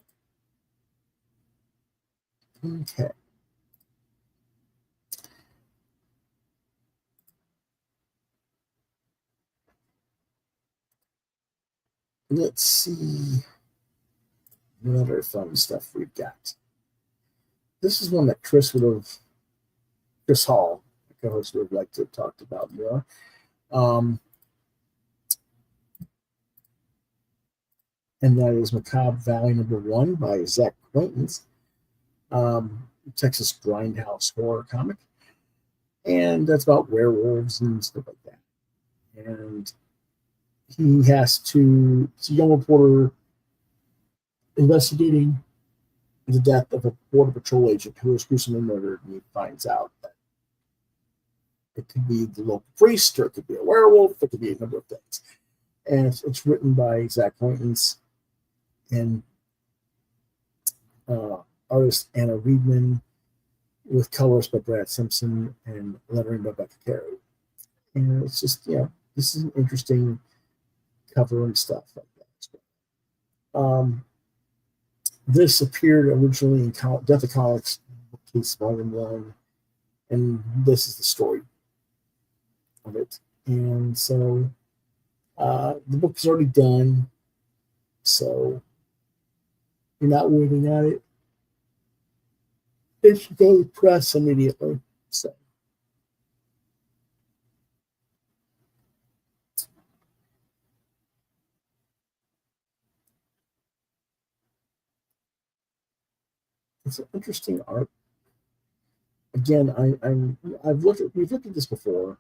Okay. Let's see what other fun stuff we've got. This is one that Chris Hall, the co-host, would have liked to have talked about more. And that is Macabre Valley #1 by Zack Quaintance, Texas grindhouse horror comic. And that's about werewolves and stuff like that. And it's a young reporter investigating the death of a Border Patrol agent who was gruesomely murdered, and he finds out that it could be the local priest, or it could be a werewolf, it could be a number of things. And it's written by Zack Quaintance and artist Anna Reedman, with colors by Brad Simpson and lettering by Becca Carey. And it's just, this is an interesting cover and stuff like that. This appeared originally in Death of Comics, Case Volume 1, and this is the story of it. And so the book is already done, so you're not waiting on it. It should go to press immediately. So it's an interesting art. Again, we've looked at this before,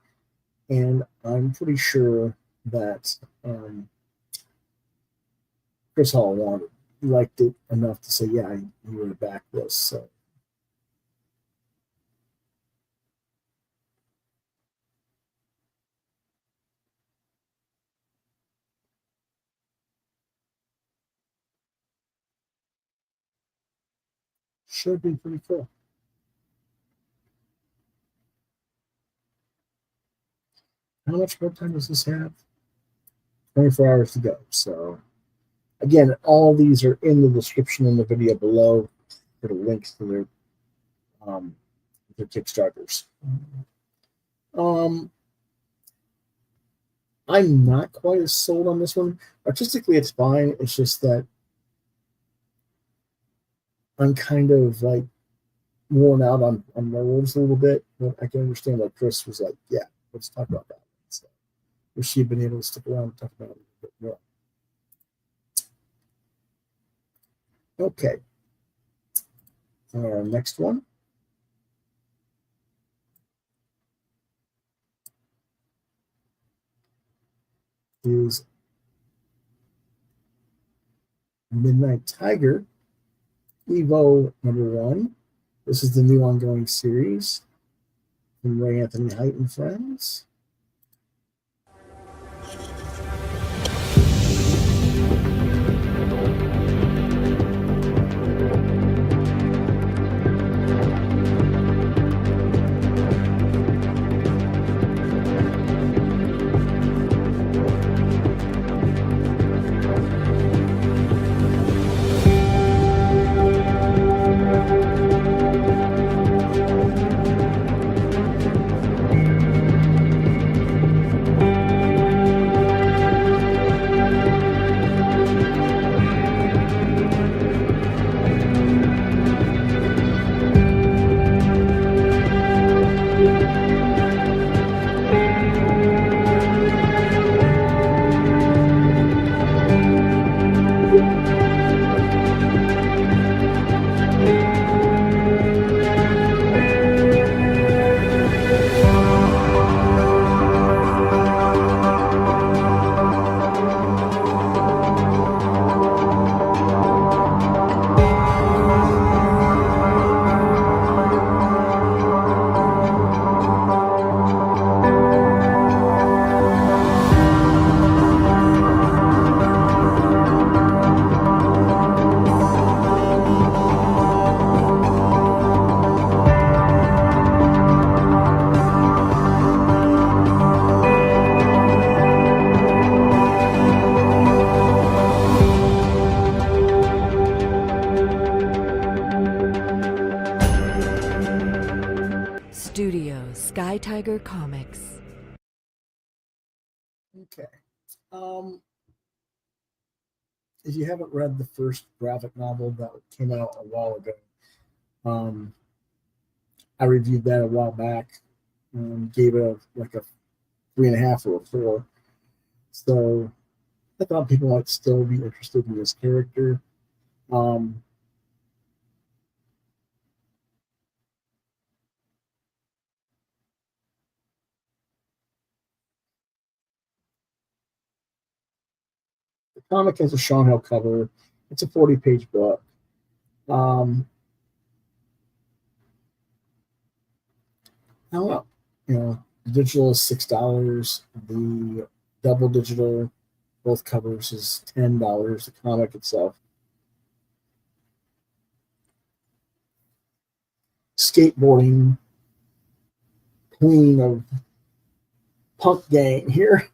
and I'm pretty sure that Chris Hall liked it enough to say, yeah, he would back this. So should be pretty cool. How much more time does this have? 24 hours to go. So again, all these are in the description in the video below for the links to their Kickstarters. I'm not quite as sold on this one. Artistically, it's fine. It's just that I'm kind of like worn out on nerves a little bit. But I can understand why Chris was like, yeah, let's talk about that. So, wish she'd been able to stick around and talk about it a bit more. Okay. Our next one is Midnight Tiger, Evo #1. This is the new ongoing series from Ray Anthony Height and Friends. Tiger Comics. Okay. If you haven't read the first graphic novel that came out a while ago, I reviewed that a while back and gave it a 3.5 or a 4. So I thought people might still be interested in this character. The comic has a Sean Hill cover. It's a 40-page book. I don't know. The digital is $6. The double digital, both covers, is $10. The comic itself. Skateboarding queen of punk gang here.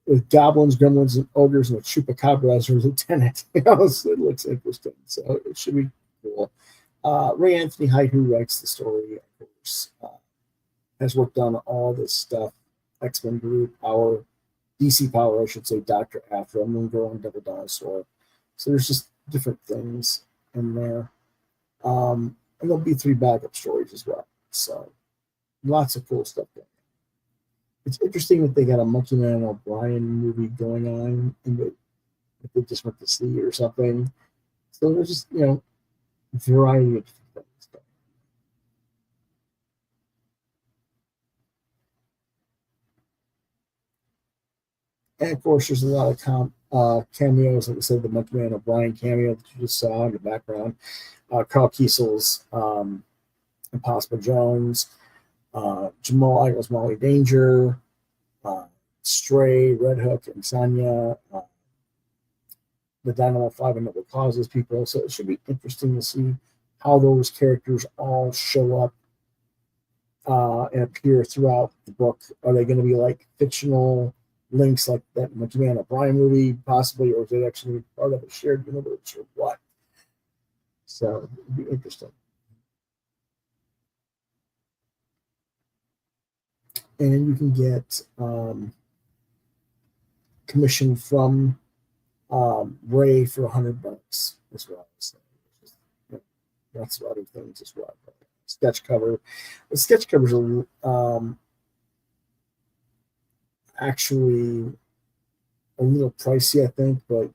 With goblins, gremlins, and ogres, and with Chupacabra as her lieutenant. It looks interesting, so it should be cool. Ray Anthony Height, who writes the story, of course, has worked on all this stuff. X-Men Group, Power, DC Power, I should say, Dr. Afro, Moon Girl, and Double Dinosaur. So there's just different things in there. And there'll be 3 backup stories as well. So lots of cool stuff there. It's interesting that they got a Monkey Man O'Brien movie going on, and if they just went to see or something. So there's just, variety of things. And of course, there's a lot of cameos. Like I said, the Monkey Man O'Brien cameo that you just saw in the background. Carl Kiesel's Impossible Jones, Jamal Eagle's Molly Danger, Stray, Red Hook, and Sonya, the Dynamo 5 and Noble Causes people. So it should be interesting to see how those characters all show up and appear throughout the book. Are they going to be like fictional links like that Monkey Man O'Brien movie, possibly, or is it actually part of a shared universe or what? So it'd be interesting. And you can get commission from Ray for $100 as well. So lots of other things as well. Sketch cover. The sketch covers are actually a little pricey, I think, but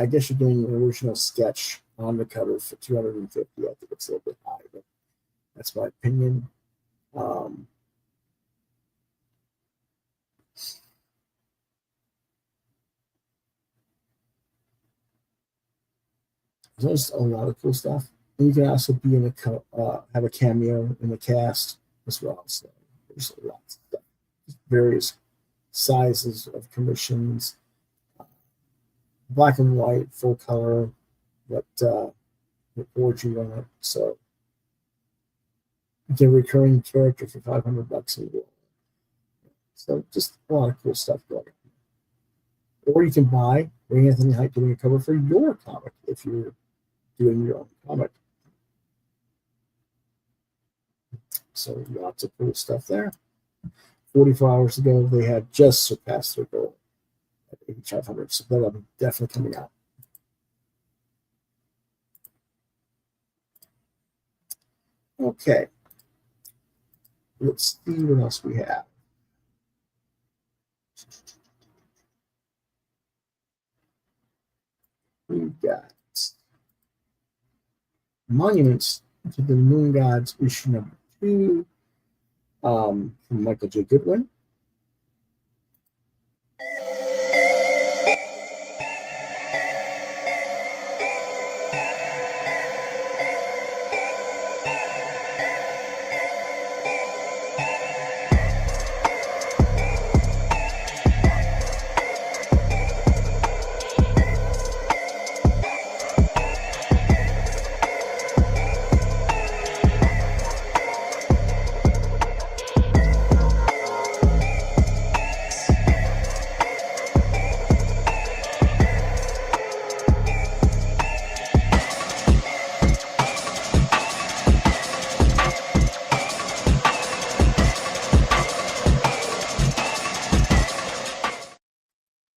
I guess you're getting an original sketch on the cover for $250. I think it's a little bit high, but that's my opinion. There's a lot of cool stuff. And you can also be in have a cameo in the cast as well. So there's a lot of stuff. Various sizes of commissions, black and white, full color, what board you want. So you get a recurring character for $500 a year. So just a lot of cool stuff going on. Or you can buy Ray Anthony Height doing a cover for your comic if you're doing your own comic. So lots of cool stuff there. 44 hours ago, they had just surpassed their goal at 8,500. So that'll be definitely coming out. Okay. Let's see what else we have. We've got Monuments to the Moon Gods, issue number 2, from Michael J. Goodwin.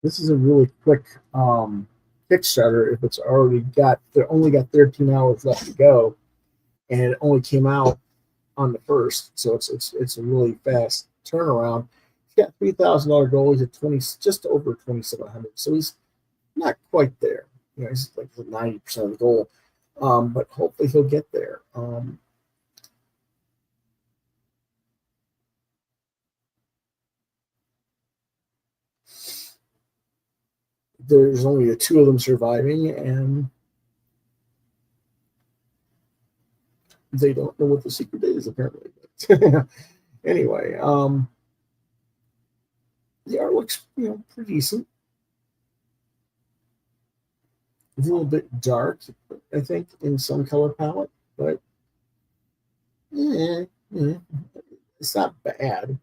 This is a really quick Kickstarter. If it's already only got 13 hours left to go, and it only came out on the 1st, so it's a really fast turnaround. He's got $3,000 goal. He's at just over 2,700, so he's not quite there. He's like 90% of the goal, but hopefully he'll get there. There's only the 2 of them surviving, and they don't know what the secret is, apparently. But anyway, the art looks, pretty decent. It's a little bit dark, I think, in some color palette, but it's not bad.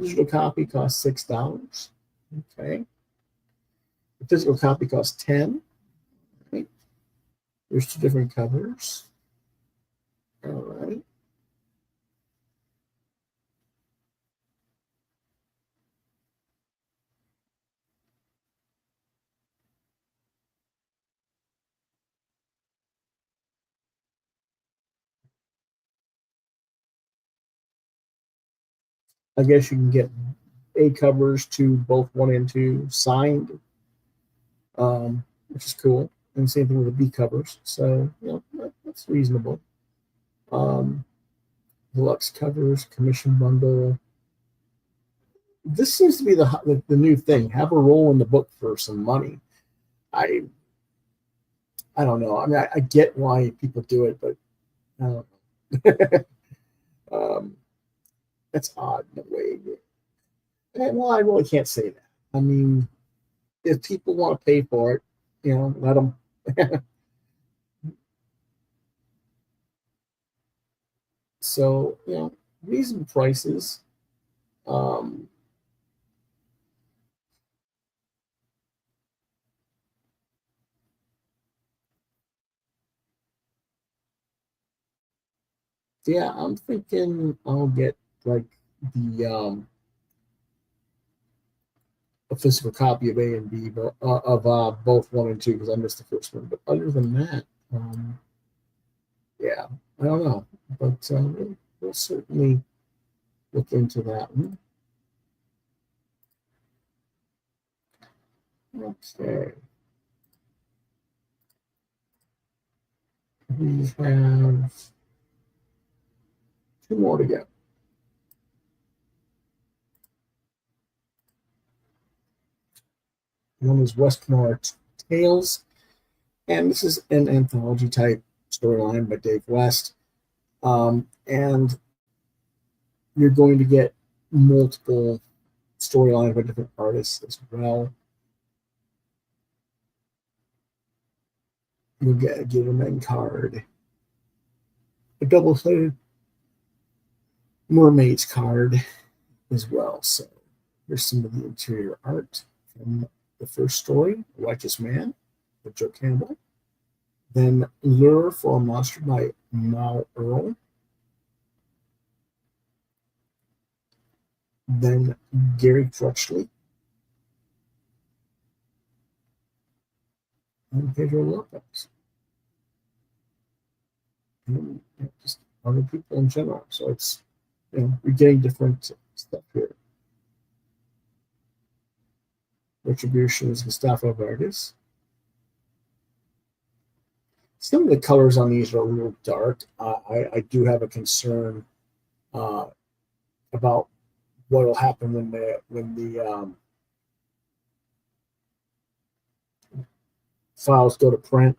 Digital copy costs $6. Okay. The physical copy costs $10. Right. There's 2 different covers. All right. I guess you can get A covers to both 1 and 2 signed, which is cool. And same thing with the B covers. So, that's reasonable. Deluxe covers, commission bundle. This seems to be the new thing. Have a roll in the book for some money. I don't know. I mean, I get why people do it, but I don't know. That's odd in a way. Well, I really can't say that. I mean, if people want to pay for it, let them. So, reasonable prices. Yeah, I'm thinking I'll get like the a physical copy of A and B, but of both 1 and 2 because I missed the first one. But other than that, yeah, I don't know, but we'll certainly look into that one. Okay. We have 2 more to go. One is WesterNoir Tales, and this is an anthology type storyline by Dave West. And you're going to get multiple storylines by different artists as well. You'll get a Giverman card, a double-sided Mermaids card as well. So here's some of the interior art from the first story, Righteous Man, by Joe Campbell. Then Lure for a Monster by Mal Earl. Then Gary Crutchley. And Pedro Lopez. And just other people in general. So it's, we're getting different stuff here. Retribution is Gustavo Vargas. Some of the colors on these are a little dark. I do have a concern about what will happen when the files go to print,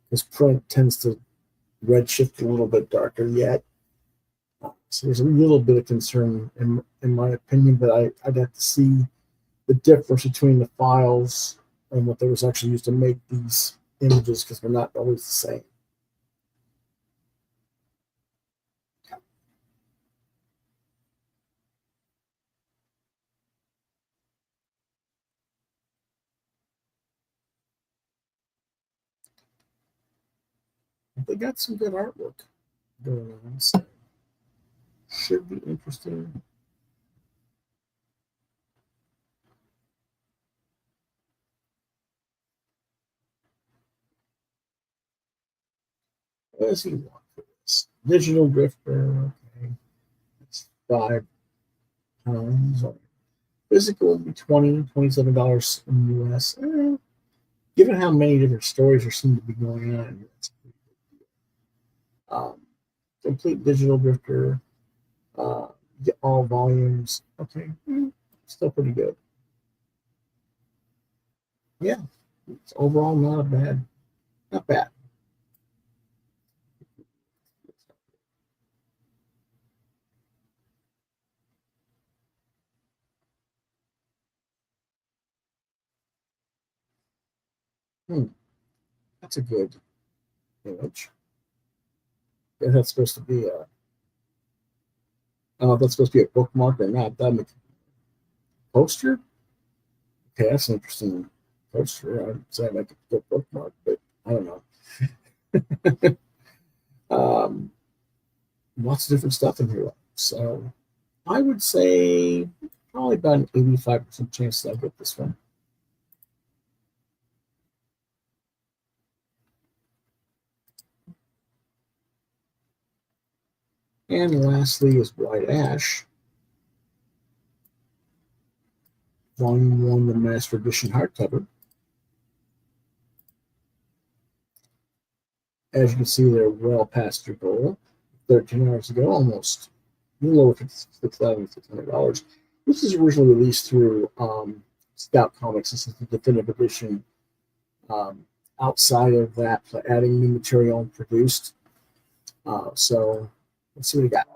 because print tends to redshift a little bit darker yet. So there's a little bit of concern in my opinion, but I'd have to see the difference between the files and what they was actually used to make these images, because they're not always the same. They got some good artwork going on, so should be interesting. What does he want for this? Digital Drifter, okay. It's £5. Physical would be $27 in the US. Given how many different stories there seem to be going on, that's a pretty good deal. Complete Digital Drifter, get all volumes. Okay, still pretty good. Yeah, it's overall not bad. Not bad. That's a good image. Yeah, that's supposed to be a. I don't know if that's supposed to be a bookmark or not. That makes poster. Okay, that's an interesting poster. I'd say I make a good bookmark, but I don't know. Lots of different stuff in here. So I would say probably about an 85% chance that I'll get this one. And lastly is White Ash. Volume 1, the Master Edition hardcover. As you can see, they're well past their goal. 13 hours ago, almost a little over $6,600. This is originally released through Scout Comics. This is the definitive edition. Outside of that, adding new material and produced. So let's see what we got.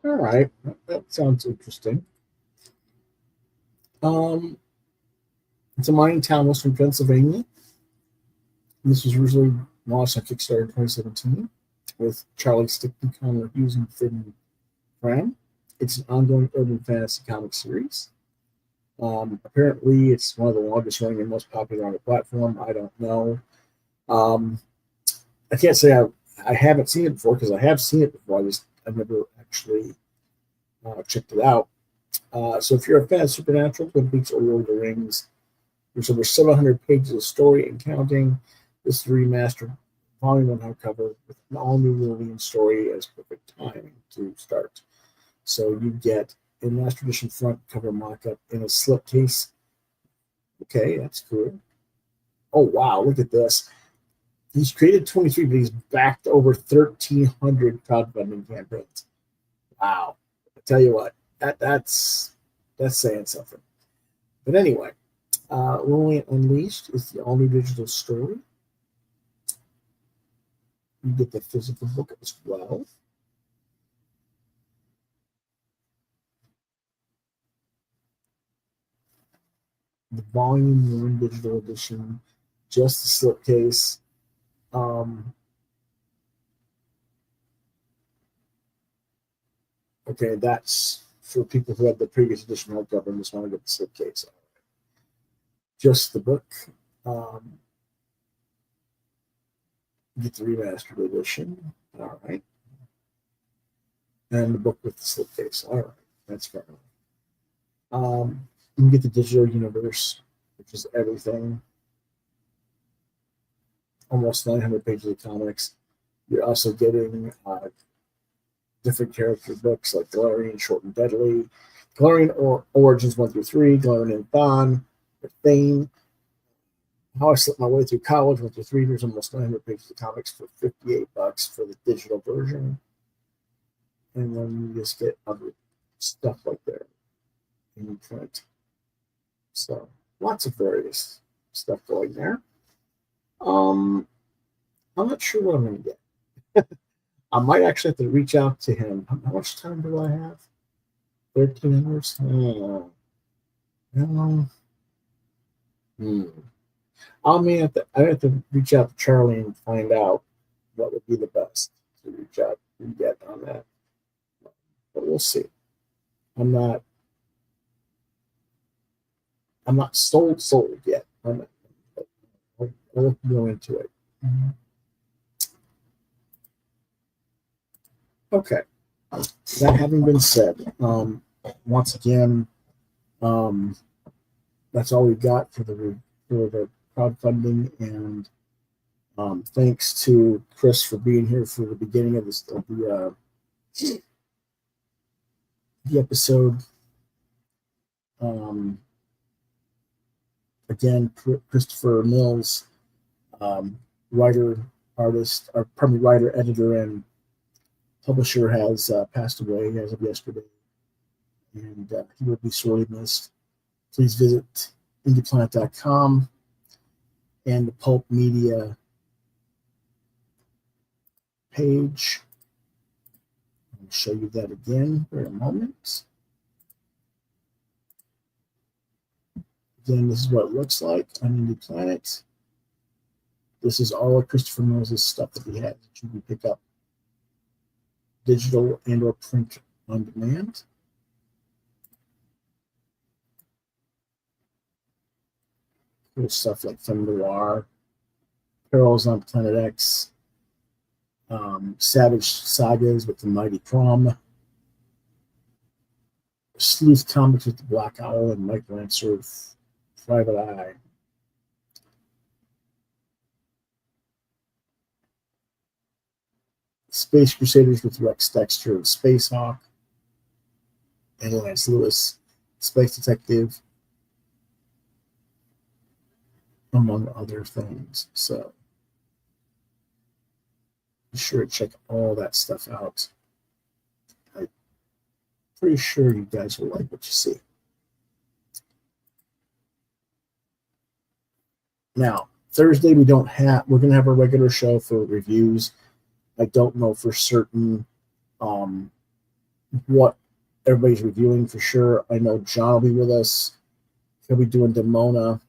All right, that sounds interesting. It's a mining town, western Pennsylvania. This was originally launched on Kickstarter in 2017 with Charlie Stickney, Connor Hughes, and Finn Fran. It's an ongoing urban fantasy comic series. Apparently, it's one of the longest running and most popular on the platform. I don't know. I can't say I haven't seen it before because I have seen it before. I've never actually checked it out. So if you're a fan of Supernatural, Twin Peaks, or Lord of the Rings, there's over 700 pages of story and counting. This is the remastered volume 1 hardcover with an all-new Lillian story as perfect timing to start. So you get a Master Edition front cover mock-up in a slipcase. Okay, that's cool. Oh, wow, look at this. He's created 23, but he's backed over 1,300 crowdfunding campaigns. Wow. I tell you what, that's saying something. But anyway, Lillian Unleashed is the all-new digital story. You get the physical book as well. The volume 1 digital edition, just the slipcase. Okay, that's for people who had the previous edition hardcover and just want to get the slipcase. Just the book. Get the remastered edition. All right. And the book with the slipcase. All right, that's fair enough. You can get the digital universe, which is everything. Almost 900 pages of comics. You're also getting different character books like Galarian, Short and Deadly, Galarian Origins 1 through 3, Galarian and Thon, Thane, How I Slipped My Way Through College 1 through 3. There's almost 900 pages of comics for $58 for the digital version. And then you just get other stuff like that in print. So lots of various stuff going there. I'm not sure what I'm going to get. I might actually have to reach out to him. How much time do I have? 13 hours? I have to reach out to Charlie and find out what would be the best to reach out and get on that. But we'll see. I'm not sold yet. I'm not, but I'll go into it. Okay. That having been said, once again, that's all we got for the crowdfunding, and thanks to Chris for being here for the beginning of the episode. Again, Christopher Mills, writer, artist, or pardon me, writer, editor, and publisher, has passed away as of yesterday, and he will be sorely missed. Please visit IndyPlanet.com and the Pulp Media page. I'll show you that again for a moment. Again, this is what it looks like on IndyPlanet. This is all of Christopher Mills' stuff that he had that you can pick up digital and or print on demand. Cool stuff like Film Noir, Perils on Planet X, Savage Sagas with the Mighty Prom, Sleuth Comics with the Black Owl and Mike Lancer's Private Eye. Space Crusaders with Rex Dexter and Space Hawk, and Lance Lewis, Space Detective, among other things. So be sure to check all that stuff out. I'm pretty sure you guys will like what you see. Now, Thursday we're going to have a regular show for reviews. I don't know for certain what everybody's reviewing for sure. I know John will be with us. He'll be doing Demona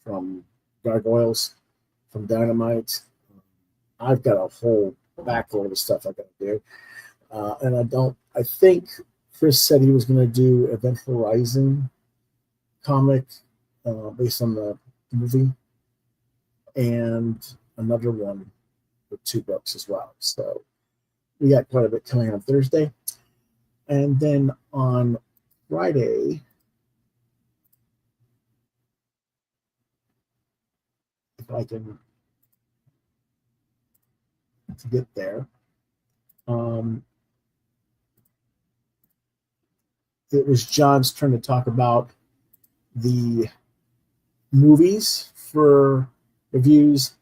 from Gargoyles, from Dynamite. I've got a whole backload of stuff I got to do. And I think Chris said he was going to do Event Horizon comic based on the movie, and another one with 2 books as well. So we got quite a bit coming on Thursday. And then on Friday, if I can to get there, it was John's turn to talk about the movies for reviews,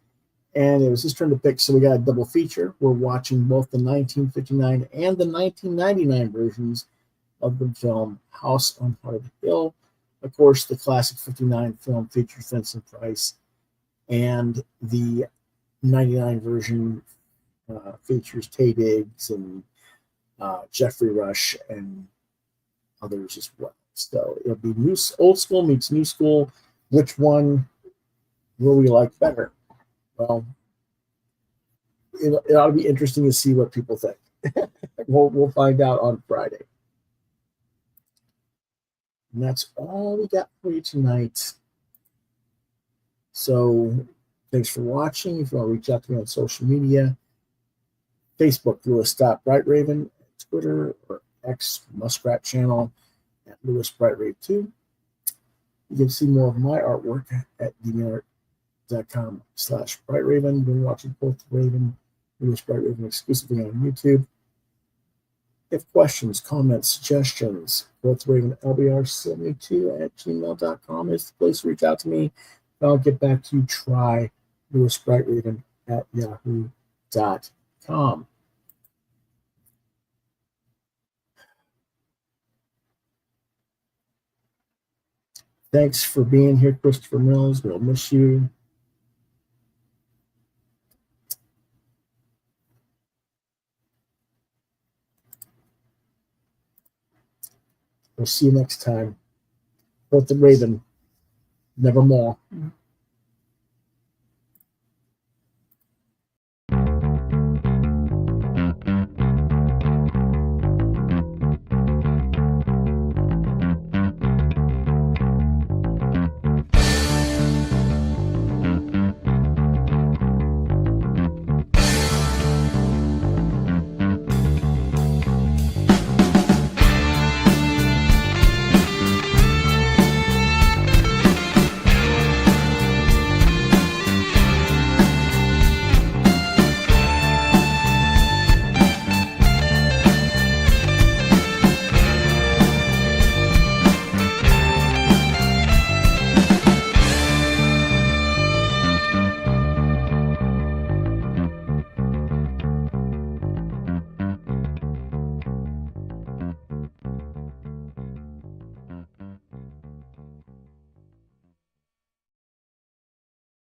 and it was his turn to pick, so we got a double feature. We're watching both the 1959 and the 1999 versions of the film House on Haunted Hill. Of course, the classic 59 film features Vincent Price, and the 99 version features Taye Diggs and Jeffrey Rush and others as well. So it'll be old school meets new school. Which one will we like better? Well, it ought to be interesting to see what people think. We'll find out on Friday. And that's all we got for you tonight. So thanks for watching. If you want to reach out to me on social media, Facebook, Lewis.BrightRaven, Twitter or X Muskrat channel at LewisBrightRave2. You can see more of my artwork at deviantart.com/BrightRaven. Been watching both Raven, Lewis BrightRaven exclusively on YouTube. If questions, comments, suggestions, BothRavenLBR72@gmail.com is the place to reach out to me. I'll get back to you. Try LewisBrightRaven@yahoo.com. Thanks for being here, Christopher Mills. We'll miss you. We'll see you next time. Quoth the Raven, nevermore.